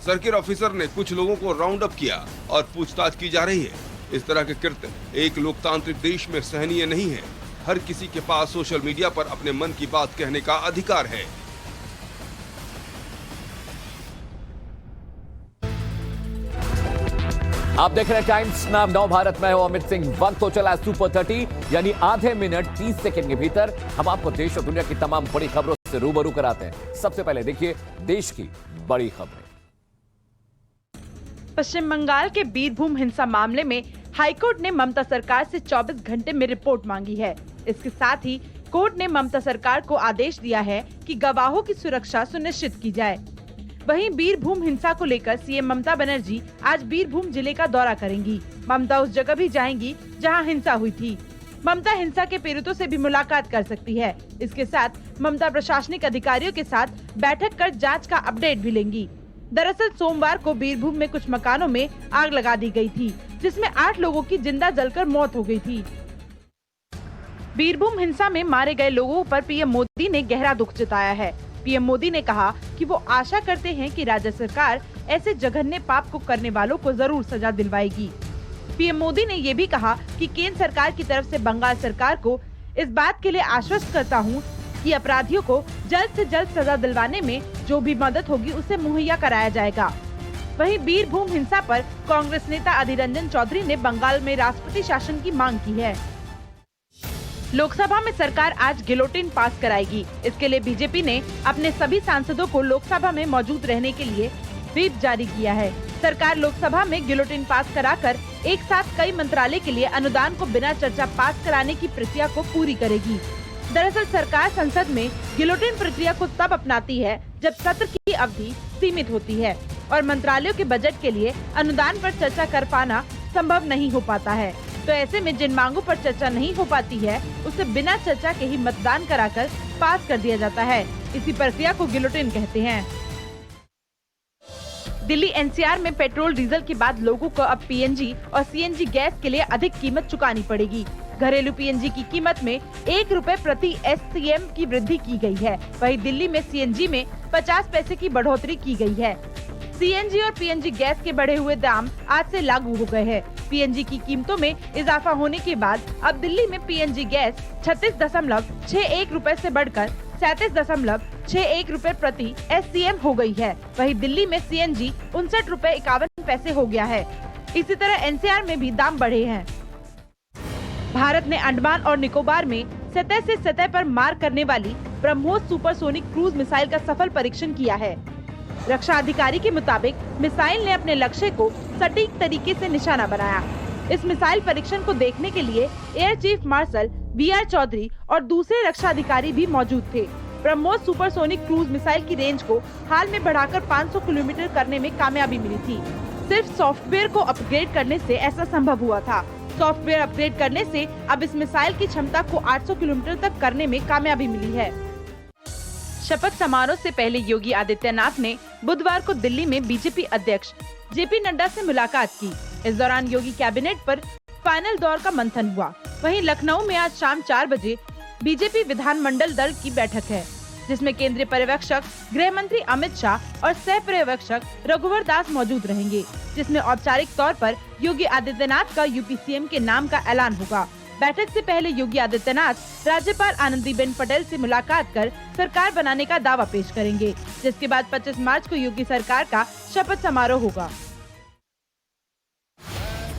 सर्किल ऑफिसर ने कुछ लोगों को राउंड अप किया और पूछताछ की जा रही है। इस तरह के कृत्य एक लोकतांत्रिक देश में सहनीय नहीं है। हर किसी के पास सोशल मीडिया पर अपने मन की बात कहने का अधिकार है। आप देख रहे हैं टाइम्स नाउ। नव भारत में हो अमित सिंह। वक्त हो चला सुपर 30, यानी आधे मिनट 30 सेकंड के भीतर हम आपको देश और दुनिया की तमाम बड़ी खबरों से रूबरू कराते हैं। सबसे पहले देखिए देश की बड़ी खबरें। पश्चिम बंगाल के बीरभूम हिंसा मामले में हाईकोर्ट ने ममता सरकार से 24 घंटे में रिपोर्ट मांगी है। इसके साथ ही कोर्ट ने ममता सरकार को आदेश दिया है कि गवाहों की सुरक्षा सुनिश्चित की जाए। वहीं बीरभूम हिंसा को लेकर सीएम ममता बनर्जी आज बीरभूम जिले का दौरा करेंगी। ममता उस जगह भी जाएंगी जहां हिंसा हुई थी। ममता हिंसा के पीड़ितों से भी मुलाकात कर सकती है। इसके साथ ममता प्रशासनिक अधिकारियों के साथ बैठक कर जांच का अपडेट भी लेंगी। दरअसल सोमवार को बीरभूम में कुछ मकानों में आग लगा दी गई थी, जिसमें 8 लोगों की जिंदा जलकर मौत हो गई थी। बीरभूम हिंसा में मारे गए लोगों पर पीएम मोदी ने गहरा दुख जताया है। पीएम मोदी ने कहा कि वो आशा करते हैं कि राज्य सरकार ऐसे जघन्य पाप को करने वालों को जरूर सजा दिलवाएगी। पीएम मोदी ने ये भी कहा कि केंद्र सरकार की तरफ से बंगाल सरकार को इस बात के लिए आश्वस्त करता हूँ कि अपराधियों को जल्द से जल्द सजा दिलवाने में जो भी मदद होगी उसे मुहैया कराया जाएगा। वहीं बीरभूम हिंसा पर कांग्रेस नेता अधीर रंजन चौधरी ने बंगाल में राष्ट्रपति शासन की मांग की है। लोकसभा में सरकार आज गिलोटिन पास कराएगी। इसके लिए बीजेपी ने अपने सभी सांसदों को लोकसभा में मौजूद रहने के लिए व्हिप जारी किया है। सरकार लोकसभा में गिलोटिन पास कराकर एक साथ कई मंत्रालय के लिए अनुदान को बिना चर्चा पास कराने की प्रक्रिया को पूरी करेगी। दरअसल सरकार संसद में गिलोटिन प्रक्रिया को तब अपनाती है जब सत्र की अवधि सीमित होती है और मंत्रालयों के बजट के लिए अनुदान पर चर्चा कर पाना संभव नहीं हो पाता है। तो ऐसे में जिन मांगों पर चर्चा नहीं हो पाती है उसे बिना चर्चा के ही मतदान कराकर पास कर दिया जाता है। इसी प्रक्रिया को गिलोटिन कहते हैं। दिल्ली एनसीआर में पेट्रोल डीजल के बाद लोगों को अब पीएनजी और सीएनजी गैस के लिए अधिक कीमत चुकानी पड़ेगी। घरेलू पीएनजी की कीमत में 1 रुपए प्रति SCM की वृद्धि की गई है। वहीं दिल्ली में सीएनजी में 50 पैसे की बढ़ोतरी की गई है। सीएनजी और पीएनजी गैस के बढ़े हुए दाम आज से लागू हो गए हैं। पीएनजी की कीमतों में इजाफा होने के बाद अब दिल्ली में पीएनजी गैस 36.61 रुपए से बढ़कर 37.61 रुपए प्रति SCM हो गई है। वहीं दिल्ली में सीएनजी 59 रुपए 51 पैसे हो गया है। इसी तरह एनसीआर में भी दाम बढ़े हैं। भारत ने अंडमान और निकोबार में सतह से सतह पर मार करने वाली ब्रह्मोस सुपरसोनिक क्रूज मिसाइल का सफल परीक्षण किया है। रक्षा अधिकारी के मुताबिक मिसाइल ने अपने लक्ष्य को सटीक तरीके से निशाना बनाया। इस मिसाइल परीक्षण को देखने के लिए air chief marshal VR Chaudhary और दूसरे रक्षा अधिकारी भी मौजूद थे। ब्रह्मोस सुपरसोनिक क्रूज मिसाइल की रेंज को हाल में बढ़ाकर 500 किलोमीटर करने में कामयाबी मिली थी। सिर्फ सॉफ्टवेयर को अपग्रेड करने से ऐसा संभव हुआ था। सॉफ्टवेयर अपग्रेड करने से अब इस मिसाइल की क्षमता को 800 किलोमीटर तक करने में कामयाबी मिली है। शपथ समारोह से पहले योगी आदित्यनाथ ने बुधवार को दिल्ली में बीजेपी अध्यक्ष JP नड्डा से मुलाकात की। इस दौरान योगी कैबिनेट पर फाइनल दौर का मंथन हुआ। वहीं लखनऊ में आज शाम 4 बजे बीजेपी विधानमंडल दल की बैठक है, जिसमें केंद्रीय पर्यवेक्षक गृह मंत्री अमित शाह और सह पर्यवेक्षक रघुवर दास मौजूद रहेंगे, जिसमें औपचारिक तौर पर योगी आदित्यनाथ का यूपी CM के नाम का ऐलान होगा। बैठक से पहले योगी आदित्यनाथ राज्यपाल आनंदीबेन पटेल से मुलाकात कर सरकार बनाने का दावा पेश करेंगे, जिसके बाद 25 मार्च को योगी सरकार का शपथ समारोह होगा।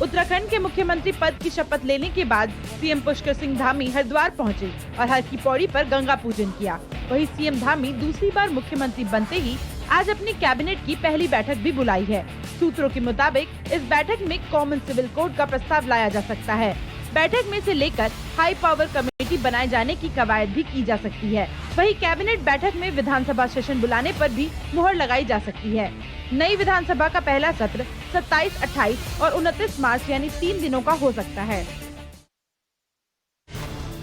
उत्तराखंड के मुख्यमंत्री पद की शपथ लेने के बाद CM पुष्कर सिंह धामी हरिद्वार पहुंचे और हर की पौड़ी पर गंगा पूजन किया। वहीं CM धामी दूसरी बार मुख्यमंत्री बनते ही आज अपनी कैबिनेट की पहली बैठक भी बुलाई है। सूत्रों के मुताबिक इस बैठक में कॉमन सिविल कोड का प्रस्ताव लाया जा सकता है। बैठक में से लेकर हाई पावर कमेटी बनाए जाने की कवायद भी की जा सकती है। वहीं कैबिनेट बैठक में विधानसभा सेशन बुलाने पर भी मुहर लगाई जा सकती है। नई विधानसभा का पहला सत्र 27, 28 और 29 मार्च यानी 3 दिनों का हो सकता है।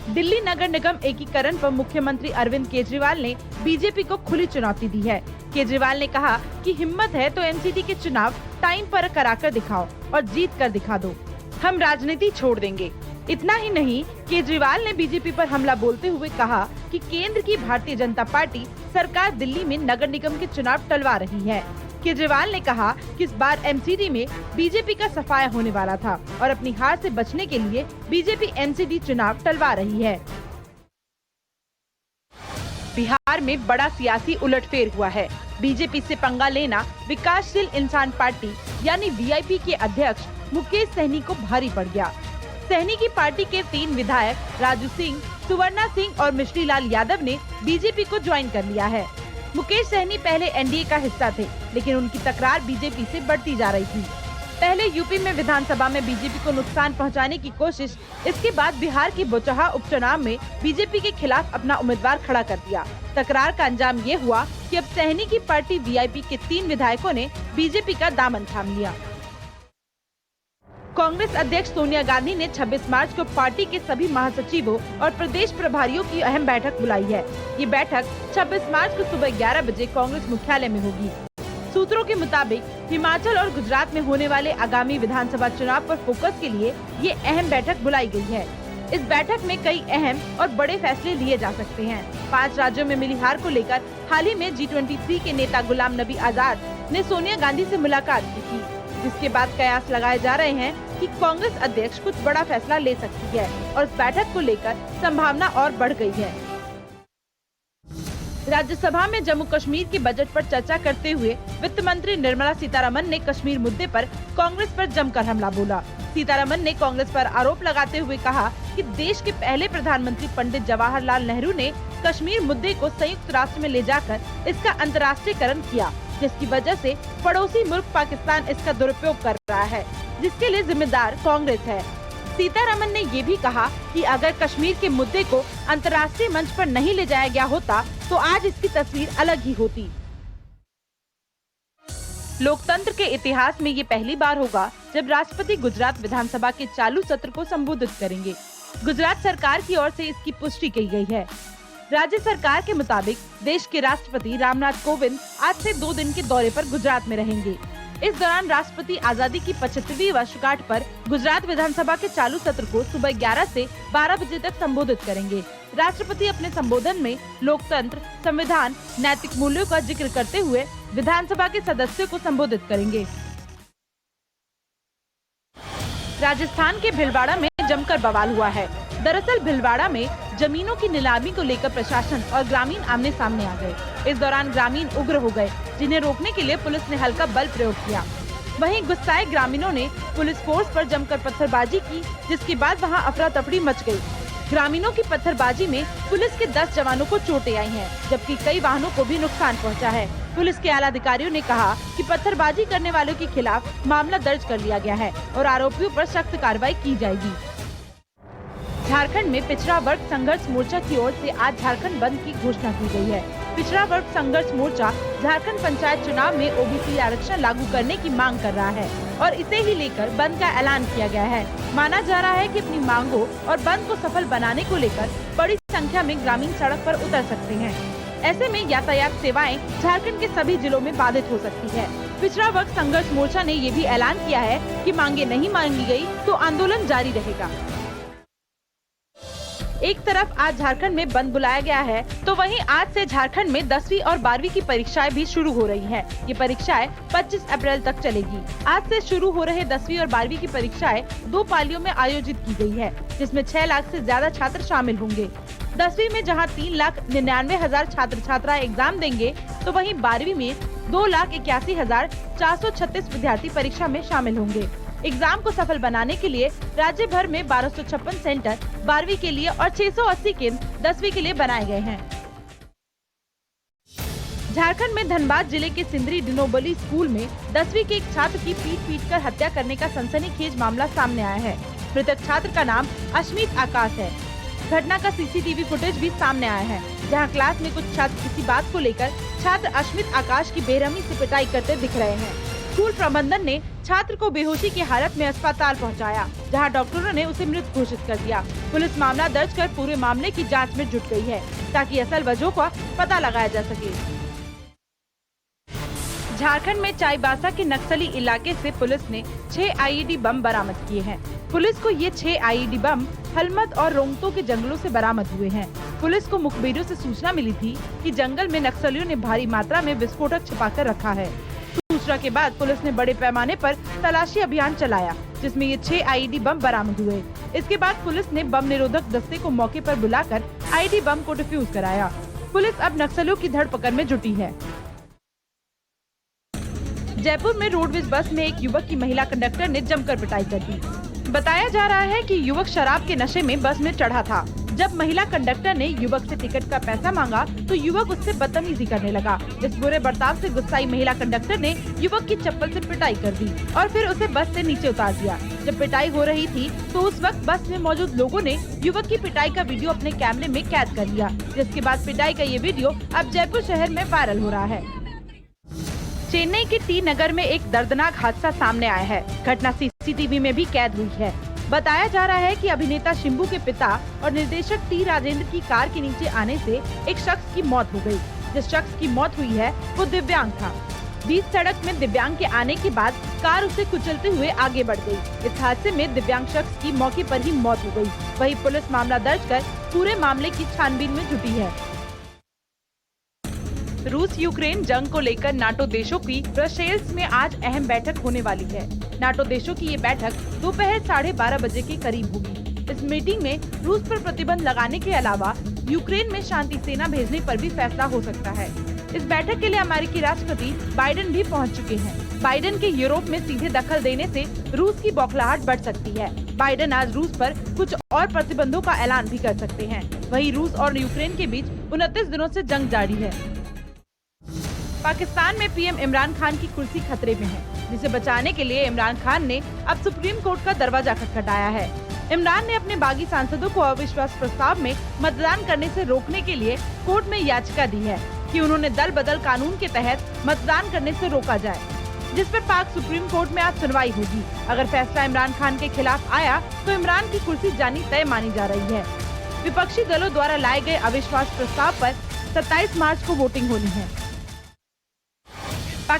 दिल्ली नगर निगम एकीकरण पर मुख्यमंत्री अरविंद केजरीवाल ने बीजेपी को खुली चुनौती दी है। केजरीवाल ने कहा कि हिम्मत है तो MCD के चुनाव टाइम पर कराकर दिखाओ और जीत कर दिखा दो, हम राजनीति छोड़ देंगे। इतना ही नहीं, केजरीवाल ने बीजेपी पर हमला बोलते हुए कहा कि केंद्र की भारतीय जनता पार्टी सरकार दिल्ली में नगर निगम के चुनाव टलवा रही है। केजरीवाल ने कहा कि इस बार MCD में बीजेपी का सफाया होने वाला था और अपनी हार से बचने के लिए बीजेपी MCD चुनाव टलवा रही है। बिहार में बड़ा सियासी उलटफेर हुआ है। बीजेपी से पंगा लेना विकासशील इंसान पार्टी यानी VIP के अध्यक्ष मुकेश सहनी को भारी पड़ गया। सहनी की पार्टी के 3 विधायक राजू सिंह, सुवर्णा सिंह और मिश्री लाल यादव ने बीजेपी को ज्वाइन कर लिया है। मुकेश सहनी पहले NDA का हिस्सा थे, लेकिन उनकी तकरार बीजेपी से बढ़ती जा रही थी। पहले यूपी में विधानसभा में बीजेपी को नुकसान पहुंचाने की कोशिश, इसके बाद बिहार की बोचहा उपचुनाव में बीजेपी के खिलाफ अपना उम्मीदवार खड़ा कर दिया। तकरार का अंजाम ये हुआ कि अब सहनी की पार्टी VIP के 3 विधायकों ने बीजेपी का दामन थाम लिया। कांग्रेस अध्यक्ष सोनिया गांधी ने 26 मार्च को पार्टी के सभी महासचिवों और प्रदेश प्रभारियों की अहम बैठक बुलाई है। ये बैठक 26 मार्च को सुबह 11 बजे कांग्रेस मुख्यालय में होगी। सूत्रों के मुताबिक हिमाचल और गुजरात में होने वाले आगामी विधानसभा चुनाव पर फोकस के लिए ये अहम बैठक बुलाई गई है। इस बैठक में कई अहम और बड़े फैसले लिए जा सकते हैं। 5 राज्यों में मिली हार को लेकर हाल ही में G23 के नेता गुलाम नबी आजाद ने सोनिया गांधी से मुलाकात की थी, जिसके बाद कयास लगाए जा रहे हैं कि कांग्रेस अध्यक्ष कुछ बड़ा फैसला ले सकती है और इस बैठक को लेकर संभावना और बढ़ गई है। राज्यसभा में जम्मू कश्मीर के बजट पर चर्चा करते हुए वित्त मंत्री निर्मला सीतारमन ने कश्मीर मुद्दे पर कांग्रेस पर जमकर हमला बोला। सीतारमन ने कांग्रेस पर आरोप लगाते हुए कहा कि देश के पहले प्रधानमंत्री पंडित जवाहरलाल नेहरू ने कश्मीर मुद्दे को संयुक्त राष्ट्र में ले जाकर इसका अंतर्राष्ट्रीयकरण किया, जिसकी वजह से पड़ोसी मुल्क पाकिस्तान इसका दुरुपयोग कर रहा है, जिसके लिए जिम्मेदार कांग्रेस है। सीतारमन ने ये भी कहा कि अगर कश्मीर के मुद्दे को अंतर्राष्ट्रीय मंच पर नहीं ले जाया गया होता तो आज इसकी तस्वीर अलग ही होती। लोकतंत्र के इतिहास में ये पहली बार होगा जब राष्ट्रपति गुजरात विधानसभा के चालू सत्र को संबोधित करेंगे। गुजरात सरकार की ओर से इसकी पुष्टि की गई है। राज्य सरकार के मुताबिक देश के राष्ट्रपति रामनाथ कोविंद आज से 2 दिन के दौरे पर गुजरात में रहेंगे। इस दौरान राष्ट्रपति आजादी की 75वीं वर्षगांठ पर गुजरात विधानसभा के चालू सत्र को सुबह 11 से 12 बजे तक संबोधित करेंगे। राष्ट्रपति अपने संबोधन में लोकतंत्र, संविधान, नैतिक मूल्यों का जिक्र करते हुए विधानसभा के सदस्यों को संबोधित करेंगे। राजस्थान के भीलवाड़ा में जमकर बवाल हुआ है। दरअसल भीलवाड़ा में जमीनों की नीलामी को लेकर प्रशासन और ग्रामीण आमने सामने आ गए। इस दौरान ग्रामीण उग्र हो गए, जिन्हें रोकने के लिए पुलिस ने हल्का बल प्रयोग किया। वहीं गुस्साए ग्रामीणों ने पुलिस फोर्स पर जमकर पत्थरबाजी की, जिसके बाद वहां अफरा तफड़ी मच गई। ग्रामीणों की पत्थरबाजी में पुलिस के 10 जवानों को चोटें आई हैं, जबकि कई वाहनों को भी नुकसान पहुंचा है। पुलिस के आला अधिकारियों ने कहा कि पत्थरबाजी करने वालों के खिलाफ मामला दर्ज कर लिया गया है और आरोपियों पर सख्त कार्रवाई की जाएगी। झारखंड में पिछड़ा वर्ग संघर्ष मोर्चा की ओर से आज झारखंड बंद की घोषणा की गई है। पिछड़ा वर्ग संघर्ष मोर्चा झारखंड पंचायत चुनाव में ओबीसी आरक्षण लागू करने की मांग कर रहा है और इसे ही लेकर बंद का ऐलान किया गया है। माना जा रहा है कि अपनी मांगों और बंद को सफल बनाने को लेकर बड़ी संख्या में ग्रामीण सड़क पर उतर सकते हैं। ऐसे में यातायात सेवाएं झारखंड के सभी जिलों में बाधित हो सकती है। पिछड़ा वर्ग संघर्ष मोर्चा ने ये भी ऐलान किया है कि मांगे नहीं मांगी गई तो आंदोलन जारी रहेगा। एक तरफ आज झारखंड में बंद बुलाया गया है, तो वहीं आज से झारखंड में 10वीं और 12वीं की परीक्षाएं भी शुरू हो रही हैं। ये परीक्षाएं 25 अप्रैल तक चलेगी। आज से शुरू हो रहे 10वीं और 12वीं की परीक्षाएं 2 पालियों में आयोजित की गई है, जिसमें 6 लाख से ज्यादा छात्र शामिल होंगे। 10वीं में जहां 3,99,000 छात्र छात्राएं एग्जाम देंगे, तो वहीं 12वीं में 2,81,436 विद्यार्थी परीक्षा में शामिल होंगे। एग्जाम को सफल बनाने के लिए राज्य भर में 1256 सेंटर 12वीं के लिए और 680 केंद्र 10वीं के लिए बनाए गए हैं। झारखंड में धनबाद जिले के सिंदरी डिनोबली स्कूल में 10वीं के एक छात्र की पीट कर हत्या करने का सनसनीखेज मामला सामने आया है। मृतक छात्र का नाम अश्मित आकाश है। घटना का सीसीटीवी फुटेज भी सामने आया है, जहां क्लास में कुछ छात्र किसी बात को लेकर छात्र अश्मित आकाश की बेरहमी से पिटाई करते दिख रहे हैं। स्कूल प्रबंधन ने छात्र को बेहोशी की हालत में अस्पताल पहुंचाया, जहां डॉक्टरों ने उसे मृत घोषित कर दिया। पुलिस मामला दर्ज कर पूरे मामले की जांच में जुट गई है, ताकि असल वजहों का पता लगाया जा सके। झारखंड में चाईबासा के नक्सली इलाके से पुलिस ने 6 आईईडी बम बरामद किए हैं। पुलिस को ये 6 आईईडी बम हलमत और रोंगतो के जंगलों से बरामद हुए हैं। पुलिस को मुखबिरों से सूचना मिली थी कि जंगल में नक्सलियों ने भारी मात्रा में विस्फोटक छिपाकर रखा है। सूचना के बाद पुलिस ने बड़े पैमाने पर तलाशी अभियान चलाया, जिसमें ये 6 आईईडी बम बरामद हुए। इसके बाद पुलिस ने बम निरोधक दस्ते को मौके पर बुलाकर आईईडी बम को डिफ्यूज कराया। पुलिस अब नक्सलियों की धरपकड़ में जुटी है। जयपुर में रोडवेज बस में एक युवक की महिला कंडक्टर ने जमकर पिटाई कर दी। बताया जा रहा है कि युवक शराब के नशे में बस में चढ़ा था। जब महिला कंडक्टर ने युवक से टिकट का पैसा मांगा, तो युवक उससे बदतमीजी करने लगा। इस बुरे बर्ताव से गुस्साई महिला कंडक्टर ने युवक की चप्पल से पिटाई कर दी और फिर उसे बस से नीचे उतार दिया। जब पिटाई हो रही थी, तो उस वक्त बस में मौजूद लोगों ने युवक की पिटाई का वीडियो अपने कैमरे में कैद कर लिया, जिसके बाद पिटाई का ये वीडियो अब जयपुर शहर में वायरल हो रहा है। चेन्नई के टी नगर में एक दर्दनाक हादसा सामने आया है। घटना सीसीटीवी में भी कैद हुई है। बताया जा रहा है कि अभिनेता शिंबू के पिता और निर्देशक टी राजेंद्र की कार के नीचे आने से एक शख्स की मौत हो गई। जिस शख्स की मौत हुई है वो दिव्यांग था। बीच सड़क में दिव्यांग के आने के बाद कार उसे कुचलते हुए आगे बढ़ गई। इस हादसे में दिव्यांग शख्स की मौके पर ही मौत हो गई। वहीं पुलिस मामला दर्ज कर पूरे मामले की छानबीन में जुटी है। रूस यूक्रेन जंग को लेकर नाटो देशों की ब्रसेल्स में आज अहम बैठक होने वाली है। नाटो देशों की ये बैठक दोपहर 12:30 बजे के करीब होगी। इस मीटिंग में रूस पर प्रतिबंध लगाने के अलावा यूक्रेन में शांति सेना भेजने पर भी फैसला हो सकता है। इस बैठक के लिए अमेरिकी राष्ट्रपति बाइडेन भी पहुंच चुके हैं। बाइडेन के यूरोप में सीधे दखल देने से रूस की बौखलाहट बढ़ सकती है। बाइडेन आज रूस पर कुछ और प्रतिबंधों का ऐलान भी कर सकते हैं। वहीं रूस और यूक्रेन के बीच 29 दिनों से जंग जारी है। पाकिस्तान में पीएम इमरान खान की कुर्सी खतरे में है, जिसे बचाने के लिए इमरान खान ने अब सुप्रीम कोर्ट का दरवाजा खटखटाया है। इमरान ने अपने बागी सांसदों को अविश्वास प्रस्ताव में मतदान करने से रोकने के लिए कोर्ट में याचिका दी है कि उन्होंने दल बदल कानून के तहत मतदान करने से रोका जाए, जिस पर पाक सुप्रीम कोर्ट में आज सुनवाई होगी। अगर फैसला इमरान खान के खिलाफ आया तो इमरान की कुर्सी जानी तय मानी जा रही है। विपक्षी दलों द्वारा लाए गए अविश्वास प्रस्ताव पर 27 मार्च को वोटिंग होनी है।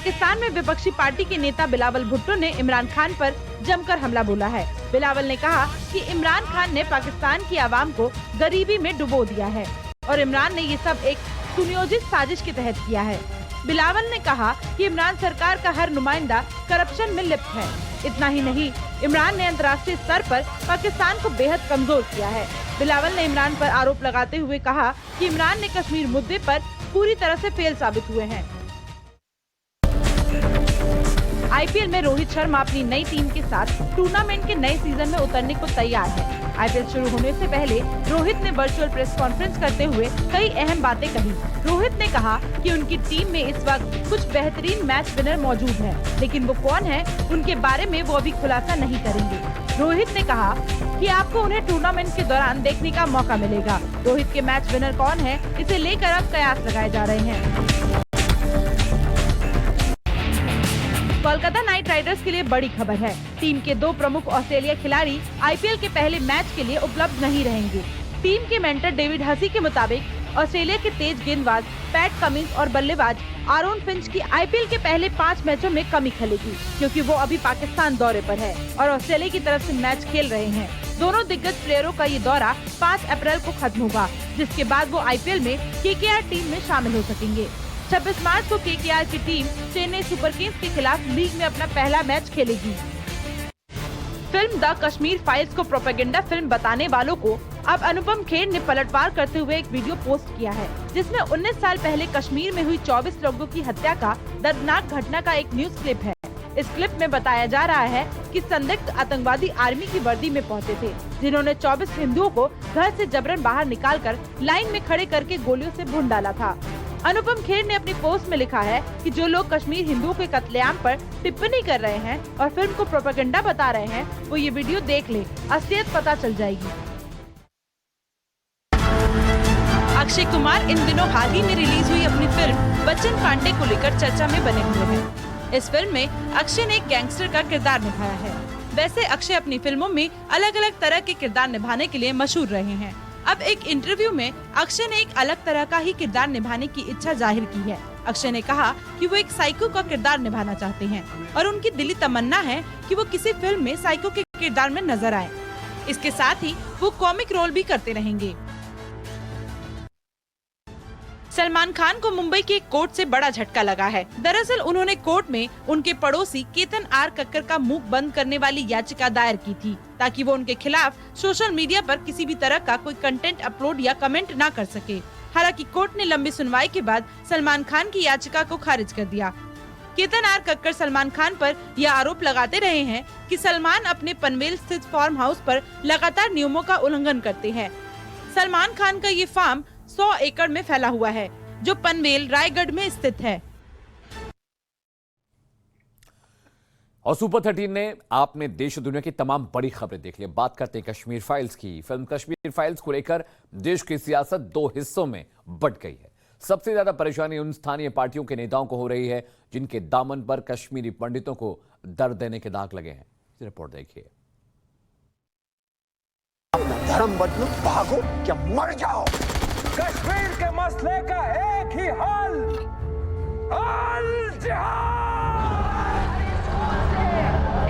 पाकिस्तान में विपक्षी पार्टी के नेता बिलावल भुट्टो ने इमरान खान पर जमकर हमला बोला है। बिलावल ने कहा कि इमरान खान ने पाकिस्तान की आवाम को गरीबी में डुबो दिया है और इमरान ने ये सब एक सुनियोजित साजिश के तहत किया है। बिलावल ने कहा कि इमरान सरकार का हर नुमाइंदा करप्शन में लिप्त है। इतना ही नहीं, इमरान ने अंतर्राष्ट्रीय स्तर पर पाकिस्तान को बेहद कमजोर किया है। बिलावल ने इमरान पर आरोप लगाते हुए कहा कि इमरान ने कश्मीर मुद्दे पर पूरी तरह से फेल साबित हुए हैं। आईपीएल में रोहित शर्मा अपनी नई टीम के साथ टूर्नामेंट के नए सीजन में उतरने को तैयार है। आईपीएल शुरू होने से पहले रोहित ने वर्चुअल प्रेस कॉन्फ्रेंस करते हुए कई अहम बातें कही। रोहित ने कहा कि उनकी टीम में इस वक्त कुछ बेहतरीन मैच विनर मौजूद हैं, लेकिन वो कौन है उनके बारे में वो अभी खुलासा नहीं करेंगे। रोहित ने कहा कि आपको उन्हें टूर्नामेंट के दौरान देखने का मौका मिलेगा। रोहित के मैच विनर कौन है, इसे लेकर अब कयास लगाए जा रहे हैं। कोलकाता नाइट राइडर्स के लिए बड़ी खबर है। टीम के 2 प्रमुख ऑस्ट्रेलिया खिलाड़ी आईपीएल के पहले मैच के लिए उपलब्ध नहीं रहेंगे। टीम के मेंटर डेविड हसी के मुताबिक ऑस्ट्रेलिया के तेज गेंदबाज पैट कमिंस और बल्लेबाज आरोन फिंच की आईपीएल के पहले 5 मैचों में कमी खलेगी, क्योंकि वो अभी पाकिस्तान दौरे पर है और ऑस्ट्रेलिया की तरफ से मैच खेल रहे हैं। दोनों दिग्गज प्लेयरों का ये दौरा 5 अप्रैल को खत्म होगा, जिसके बाद वो आईपीएल में केकेआर टीम में शामिल हो सकेंगे। 26 मार्च को केकेआर की टीम चेन्नई सुपर किंग्स के खिलाफ लीग में अपना पहला मैच खेलेगी। फिल्म द कश्मीर फाइल्स को प्रोपेगेंडा फिल्म बताने वालों को अब अनुपम खेर ने पलटवार करते हुए एक वीडियो पोस्ट किया है, जिसमें 19 साल पहले कश्मीर में हुई 24 लोगों की हत्या का दर्दनाक घटना का एक न्यूज क्लिप है। इस क्लिप में बताया जा रहा है कि संदिग्ध आतंकवादी आर्मी की वर्दी में पहुंचे थे, जिन्होंने 24 हिंदुओं को घर से जबरन बाहर निकालकर लाइन में खड़े करके गोलियों से भून डाला था। अनुपम खेर ने अपनी पोस्ट में लिखा है कि जो लोग कश्मीर हिंदुओं के कत्लेआम पर टिप्पणी कर रहे हैं और फिल्म को प्रोपेगेंडा बता रहे हैं, वो ये वीडियो देख ले, असलियत पता चल जाएगी। अक्षय कुमार इन दिनों हाल ही में रिलीज हुई अपनी फिल्म बच्चन पांडे को लेकर चर्चा में बने हुए हैं। इस फिल्म में अक्षय ने एक गैंगस्टर का किरदार निभाया है। वैसे अक्षय अपनी फिल्मों में अलग अलग तरह के किरदार निभाने के लिए मशहूर रहे हैं। अब एक इंटरव्यू में अक्षय ने एक अलग तरह का ही किरदार निभाने की इच्छा जाहिर की है। अक्षय ने कहा कि वो एक साइको का किरदार निभाना चाहते हैं और उनकी दिली तमन्ना है कि वो किसी फिल्म में साइको के किरदार में नजर आए। इसके साथ ही वो कॉमिक रोल भी करते रहेंगे। सलमान खान को मुंबई के एक कोर्ट से बड़ा झटका लगा है। दरअसल उन्होंने कोर्ट में उनके पड़ोसी केतन आर कक्कर का मुंह बंद करने वाली याचिका दायर की थी, ताकि वो उनके खिलाफ सोशल मीडिया पर किसी भी तरह का कोई कंटेंट अपलोड या कमेंट ना कर सके। हालांकि कोर्ट ने लंबी सुनवाई के बाद सलमान खान की याचिका को खारिज कर दिया। केतन आर कक्कर सलमान खान पर यह आरोप लगाते रहे हैं कि सलमान अपने पनवेल स्थित फार्म हाउस पर लगातार नियमों का उल्लंघन करते हैं। सलमान खान का ये फार्म 100 एकड़ में फैला हुआ है, जो पनवेल रायगढ़ में स्थित है। और सुपर 13 ने आपने देश और दुनिया की तमाम बड़ी खबरें देख ली। बात करते हैं कश्मीर फाइल्स की। फिल्म कश्मीर फाइल्स को लेकर देश की सियासत 2 हिस्सों में बंट गई है। सबसे ज्यादा परेशानी उन स्थानीय पार्टियों के नेताओं को हो रही है जिनके दामन पर कश्मीरी पंडितों को दर्द देने के दाग लगे हैं। रिपोर्ट देखिए। अपना धर्म बदलो, भागो क्या मर जाओ। कश्मीर के मसले का एक ही हल, अल जिहाद।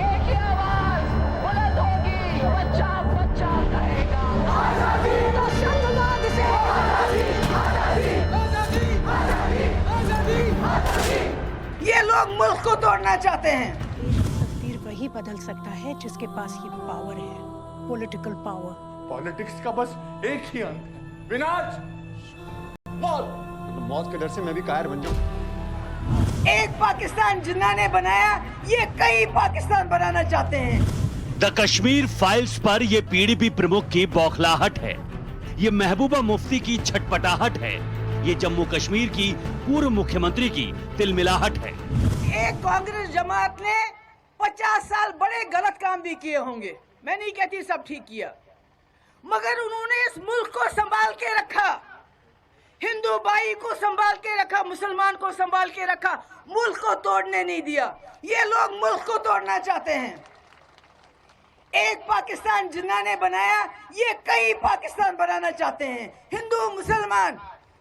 एक ही आवाज बुलंद होगी, बचाव बचाव कहेगा। आजादी तो शब्दनाद से, आजादी आजादी आजादी आजादी आजादी आजादी। ये लोग मुल्क को तोड़ना चाहते हैं। तकदीर वही बदल सकता है जिसके पास ये पावर है, पॉलिटिकल पावर। पॉलिटिक्स का बस एक ही अंत है, विनाश, मौत। मौत के डर से मैं भी कायर बन जाऊं। एक पाकिस्तान जिन्ना ने बनाया, ये कई पाकिस्तान बनाना चाहते हैं। द कश्मीर फाइल्स पर ये पीडीपी प्रमुख की बौखलाहट है, ये महबूबा मुफ्ती की छटपटाहट है, ये जम्मू कश्मीर की पूर्व मुख्यमंत्री की तिलमिलाहट है। एक कांग्रेस जमात ने 50 साल बड़े गलत काम भी किए होंगे, मैं नहीं कहती सब ठीक किया, मगर उन्होंने इस मुल्क को संभाल के रखा, हिंदू भाई को संभाल के रखा, मुसलमान को संभाल के रखा, मुल्क को तोड़ने नहीं दिया। ये लोग मुल्क को तोड़ना चाहते हैं। एक पाकिस्तान जिन्ना ने बनाया, ये कई पाकिस्तान बनाना चाहते हैं। हिंदू, मुसलमान,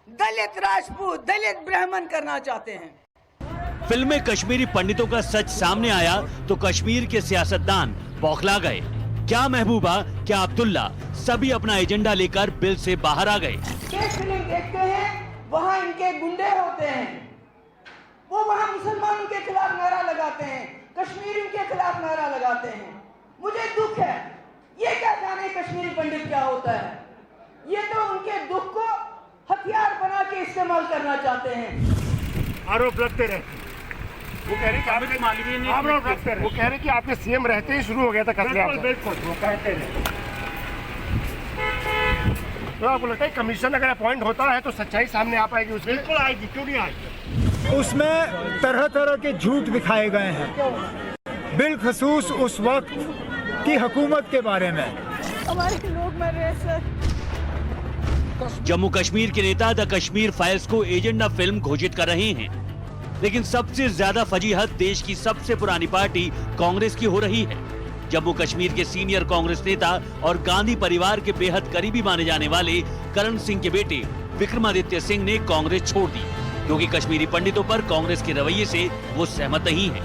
दलित, राजपूत, दलित, ब्राह्मण करना चाहते हैं। फिल्म में कश्मीरी पंडितों का सच सामने आया तो कश्मीर के सियासतदान बौखला गए। क्या महबूबा, क्या अब्दुल्ला, सभी अपना एजेंडा लेकर बिल से बाहर आ गए। फिल्म देखते हैं, वहाँ इनके गुंडे होते हैं, वो वहाँ मुसलमानों के खिलाफ नारा लगाते हैं, कश्मीरियों के खिलाफ नारा लगाते हैं। मुझे दुख है, ये क्या जाने कश्मीरी पंडित क्या होता है। ये तो उनके दुख को हथियार बना के इस्तेमाल करना चाहते हैं। आरोप लगते रहते, वो कह रहे कि आरोप लगते रहे, वो कह रहे कि आपके सीएम रहते ही शुरू हो गया था कत्लेआम। बिल्कुल वो कहते रहे। तो आपको लगता है कमीशन अगर अपॉइंट होता है तो सच्चाई सामने आ पाएगी? उसमें बिल्कुल आएगी, क्यों नहीं आएगी। उसमें तरह तरह के झूठ दिखाए गए हैं, बिलखसूस उस वक्त की हुकूमत के बारे में। हमारे लोग मर रहे हैं सर। जम्मू कश्मीर के नेता द कश्मीर फाइल्स को एजेंडा फिल्म घोषित कर रहे हैं, लेकिन सबसे ज्यादा फजीहत देश की सबसे पुरानी पार्टी कांग्रेस की हो रही है। जम्मू कश्मीर के सीनियर कांग्रेस नेता और गांधी परिवार के बेहद करीबी माने जाने वाले करण सिंह के बेटे विक्रमादित्य सिंह ने कांग्रेस छोड़ दी, क्योंकि कश्मीरी पंडितों पर कांग्रेस के रवैये से वो सहमत नहीं है।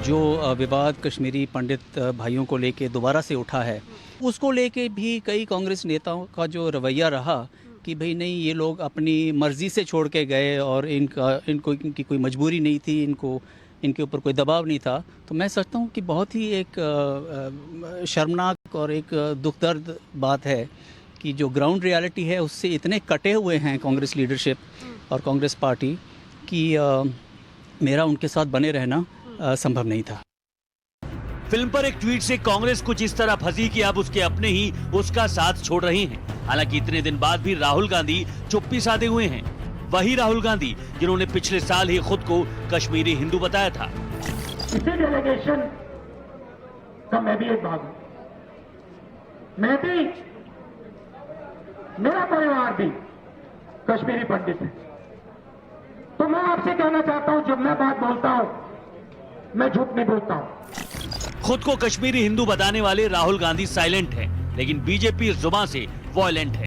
जो विवाद कश्मीरी पंडित भाइयों को लेके दोबारा से उठा है, उसको लेके भी कई कांग्रेस नेताओं का जो रवैया रहा कि भाई नहीं, ये लोग अपनी मर्जी से छोड़ के गए और इनकी कोई मजबूरी नहीं थी, इनके ऊपर कोई दबाव नहीं था। तो मैं समझता हूँ कि बहुत ही एक शर्मनाक और एक दुख दर्द बात है कि जो ग्राउंड रियलिटी है उससे इतने कटे हुए हैं कांग्रेस लीडरशिप और कांग्रेस पार्टी कि मेरा उनके साथ बने रहना संभव नहीं था। फिल्म पर एक ट्वीट से कांग्रेस कुछ इस तरह फंसी कि अब उसके अपने ही उसका साथ छोड़ रहे हैं। हालांकि इतने दिन बाद भी राहुल गांधी चुप्पी साधे हुए हैं। वही राहुल गांधी जिन्होंने पिछले साल ही खुद को कश्मीरी हिंदू बताया था। इसी डेलीगेशन का मैं भी एक भाग हूं। मैं भी, मेरा परिवार भी कश्मीरी पंडित है। तो मैं आपसे कहना चाहता हूं, जब मैं बात बोलता हूं मैं झूठ नहीं बोलता हूं। खुद को कश्मीरी हिंदू बताने वाले राहुल गांधी साइलेंट हैं, लेकिन बीजेपी जुबान से वॉयलेंट है।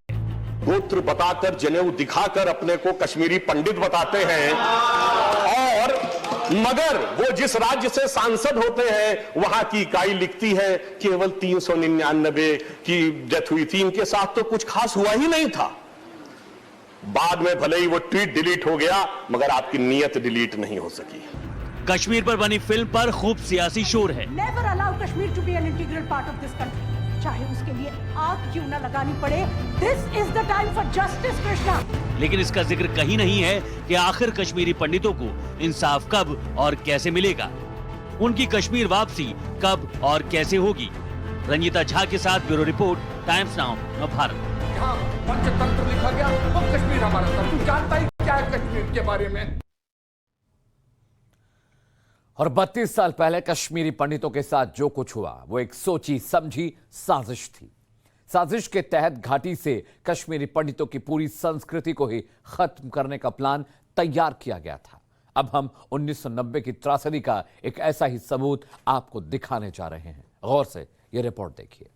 गोत्र बताकर, जनेऊ दिखाकर अपने को कश्मीरी पंडित बताते हैं, और मगर वो जिस राज्य से सांसद होते हैं वहां की इकाई लिखती है केवल 399 की डेथ हुई थी, इनके साथ तो कुछ खास हुआ ही नहीं था। बाद में भले ही वो ट्वीट डिलीट हो गया, मगर आपकी नीयत डिलीट नहीं हो सकी। कश्मीर पर बनी फिल्म पर खूब सियासी शोर है। Never allow Kashmir to be an integral part of this country. चाहे उसके लिए आग क्यों न लगानी पड़े। This is the time for justice, Krishna. लेकिन इसका जिक्र कहीं नहीं है कि आखिर कश्मीरी पंडितों को इंसाफ कब और कैसे मिलेगा, उनकी कश्मीर वापसी कब और कैसे होगी। रंजीता झा के साथ bureau report, times now Bharat. यहाँ पंचतंत्र लिखा गया, वो कश्मीर हमारा था। तू जानता ही क्या है कश्मीर के बारे में? और 32 साल पहले कश्मीरी पंडितों के साथ जो कुछ हुआ वो एक सोची समझी साजिश थी। साजिश के तहत घाटी से कश्मीरी पंडितों की पूरी संस्कृति को ही खत्म करने का प्लान तैयार किया गया था। अब हम 1990 की त्रासदी का एक ऐसा ही सबूत आपको दिखाने जा रहे हैं। गौर से यह रिपोर्ट देखिए।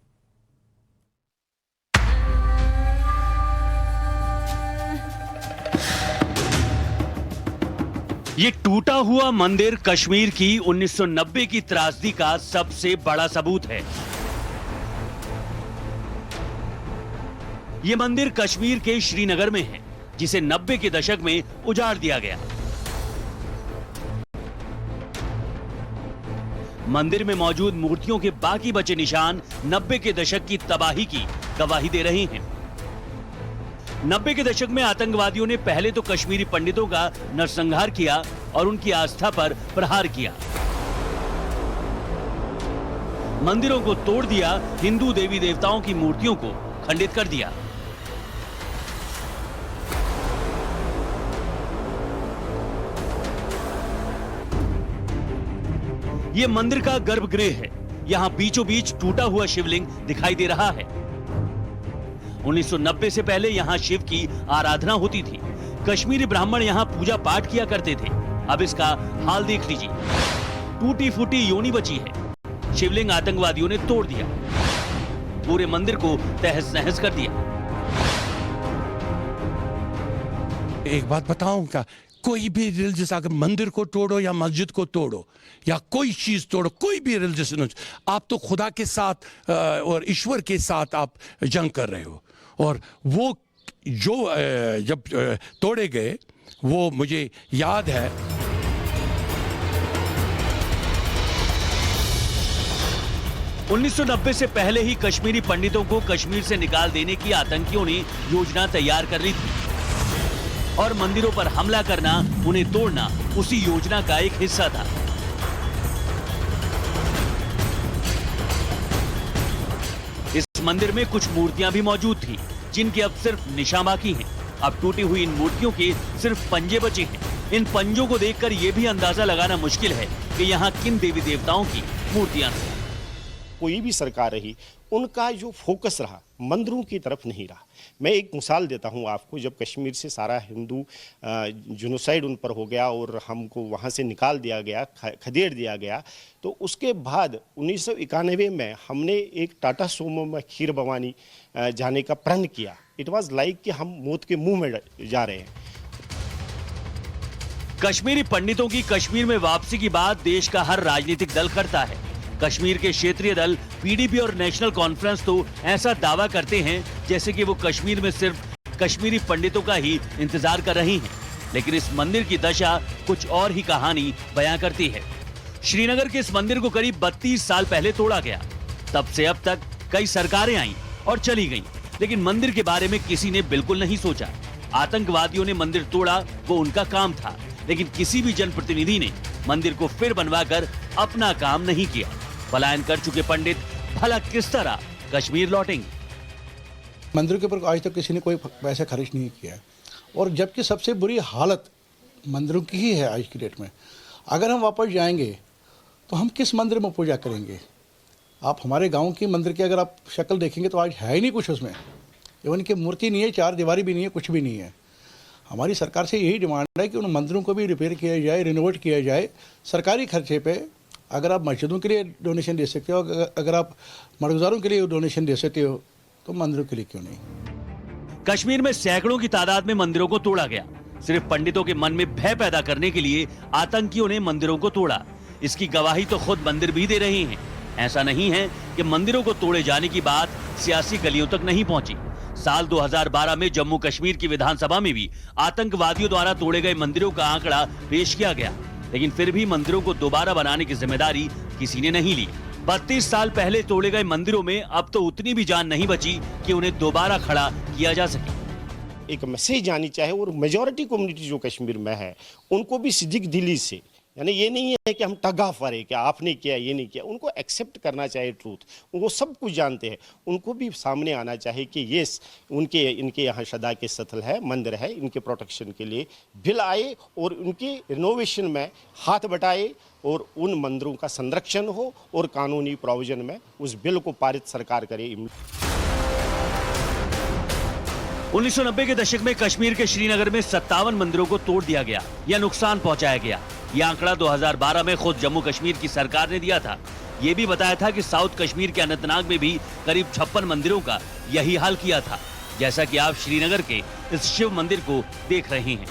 ये टूटा हुआ मंदिर कश्मीर की 1990 की त्रासदी का सबसे बड़ा सबूत है। ये मंदिर कश्मीर के श्रीनगर में है, जिसे 90 के दशक में उजाड़ दिया गया। मंदिर में मौजूद मूर्तियों के बाकी बचे निशान 90 के दशक की तबाही की गवाही दे रहे हैं। 90 के दशक में आतंकवादियों ने पहले तो कश्मीरी पंडितों का नरसंहार किया और उनकी आस्था पर प्रहार किया। मंदिरों को तोड़ दिया, हिंदू देवी देवताओं की मूर्तियों को खंडित कर दिया। यह मंदिर का गर्भगृह है। यहां बीचों बीच टूटा हुआ शिवलिंग दिखाई दे रहा है। 1990 से पहले यहां शिव की आराधना होती थी। कश्मीरी ब्राह्मण यहां पूजा पाठ किया करते थे। अब इसका हाल देख लीजिए। टूटी फूटी योनि बची है। शिवलिंग आतंकवादियों ने तोड़ दिया, पूरे मंदिर को तहस नहस कर दिया। एक बात बताऊं क्या, कोई भी रिलीजियस, अगर मंदिर को तोड़ो या मस्जिद को तोड़ो या कोई चीज तोड़ो, कोई भी रिलीजियस, आप तो खुदा के साथ और ईश्वर के साथ आप जंग कर रहे हो। और वो जो जब तोड़े गए वो मुझे याद है। $1990 से पहले ही कश्मीरी पंडितों को कश्मीर से निकाल देने की आतंकियों ने योजना तैयार कर ली थी और मंदिरों पर हमला करना, उन्हें तोड़ना उसी योजना का एक हिस्सा था। इस मंदिर में कुछ मूर्तियां भी मौजूद थी जिनके अब सिर्फ निशान बाकी हैं। अब टूटी हुई इन मूर्तियों के सिर्फ पंजे बचे हैं। इन पंजों को देखकर यह भी अंदाजा लगाना मुश्किल है कि यहाँ किन देवी देवताओं की मूर्तियां थी। कोई भी सरकार रही, उनका जो फोकस रहा मंदिरों की तरफ नहीं रहा। मैं एक मिसाल देता हूं आपको, जब कश्मीर से सारा हिंदू जेनोसाइड उन पर हो गया और हमको वहां से निकाल दिया गया, खदेड़ दिया गया, तो उसके बाद 1991 में हमने एक टाटा सोमो में खीर भवानी जाने का प्रण किया। इट वाज लाइक कि हम मौत के मुंह में जा रहे हैं। कश्मीरी पंडितों की कश्मीर में वापसी की बात देश का हर राजनीतिक दल करता है। कश्मीर के क्षेत्रीय दल पीडीपी और नेशनल कॉन्फ्रेंस तो ऐसा दावा करते हैं जैसे कि वो कश्मीर में सिर्फ कश्मीरी पंडितों का ही इंतजार कर रही हैं। लेकिन इस मंदिर की दशा कुछ और ही कहानी बयां करती है। श्रीनगर के इस मंदिर को करीब 32 साल पहले तोड़ा गया। तब से अब तक कई सरकारें आईं और चली गईं, लेकिन मंदिर के बारे में किसी ने बिल्कुल नहीं सोचा। आतंकवादियों ने मंदिर तोड़ा, वो उनका काम था, लेकिन किसी भी जनप्रतिनिधि ने मंदिर को फिर बनवाकर अपना काम नहीं किया। पलायन कर चुके पंडित भला किस तरह कश्मीर लौटेंगे? मंदिर के ऊपर आज तक किसी ने कोई पैसा खर्च नहीं किया, और जबकि सबसे बुरी हालत मंदिरों की ही है आज की डेट में। अगर हम वापस जाएंगे तो हम किस मंदिर में पूजा करेंगे? आप हमारे गांव की मंदिर की अगर आप शक्ल देखेंगे तो आज है ही नहीं कुछ उसमें। इवन की मूर्ति नहीं है, चार दीवारी भी नहीं है, कुछ भी नहीं है। हमारी सरकार से यही डिमांड है कि उन मंदिरों को भी रिपेयर किया जाए, रिनोवेट किया जाए सरकारी खर्चे पे। अगर आप मस्जिदों के लिए डोनेशन दे सकते हो, अगर आप मरगुजारों के लिए डोनेशन दे सकते हो, तो मंदिरों के लिए क्यों नहीं? कश्मीर में सैकड़ों की तादाद में मंदिरों को तोड़ा गया। सिर्फ पंडितों के मन में भय पैदा करने के लिए आतंकियों ने मंदिरों को तोड़ा। इसकी गवाही तो खुद मंदिर भी दे रहे हैं। ऐसा नहीं है कि मंदिरों को तोड़े जाने की बात सियासी गलियों तक नहीं पहुंची। साल 2012 में जम्मू कश्मीर की विधानसभा में भी आतंकवादियों द्वारा तोड़े गए मंदिरों का आंकड़ा पेश किया गया, लेकिन फिर भी मंदिरों को दोबारा बनाने की जिम्मेदारी किसी ने नहीं ली। 32 साल पहले तोड़े गए मंदिरों में अब तो उतनी भी जान नहीं बची कि उन्हें दोबारा खड़ा किया जा सके। एक मैसेज जानी चाहे, और मेजॉरिटी कम्युनिटी जो कश्मीर में है उनको भी सिद्दीक दिली से, यानी ये नहीं है कि हम टगा फरे कि आपने किया ये नहीं किया, उनको एक्सेप्ट करना चाहिए ट्रूथ। वो सब कुछ जानते हैं, उनको भी सामने आना चाहिए कि ये इनके यहाँ श्रद्धा के स्थल है, मंदिर है, इनके प्रोटेक्शन के लिए बिल आए और उनके रिनोवेशन में हाथ बटाए और उन मंदिरों का संरक्षण हो और कानूनी प्रोविजन में उस बिल को पारित सरकार करे। 1990 के दशक में कश्मीर के श्रीनगर में 57 मंदिरों को तोड़ दिया गया या नुकसान पहुंचाया गया। यह आंकड़ा 2012 में खुद जम्मू कश्मीर की सरकार ने दिया था। ये भी बताया था कि साउथ कश्मीर के अनंतनाग में भी करीब 56 मंदिरों का यही हाल किया था, जैसा कि आप श्रीनगर के इस शिव मंदिर को देख रहे हैं।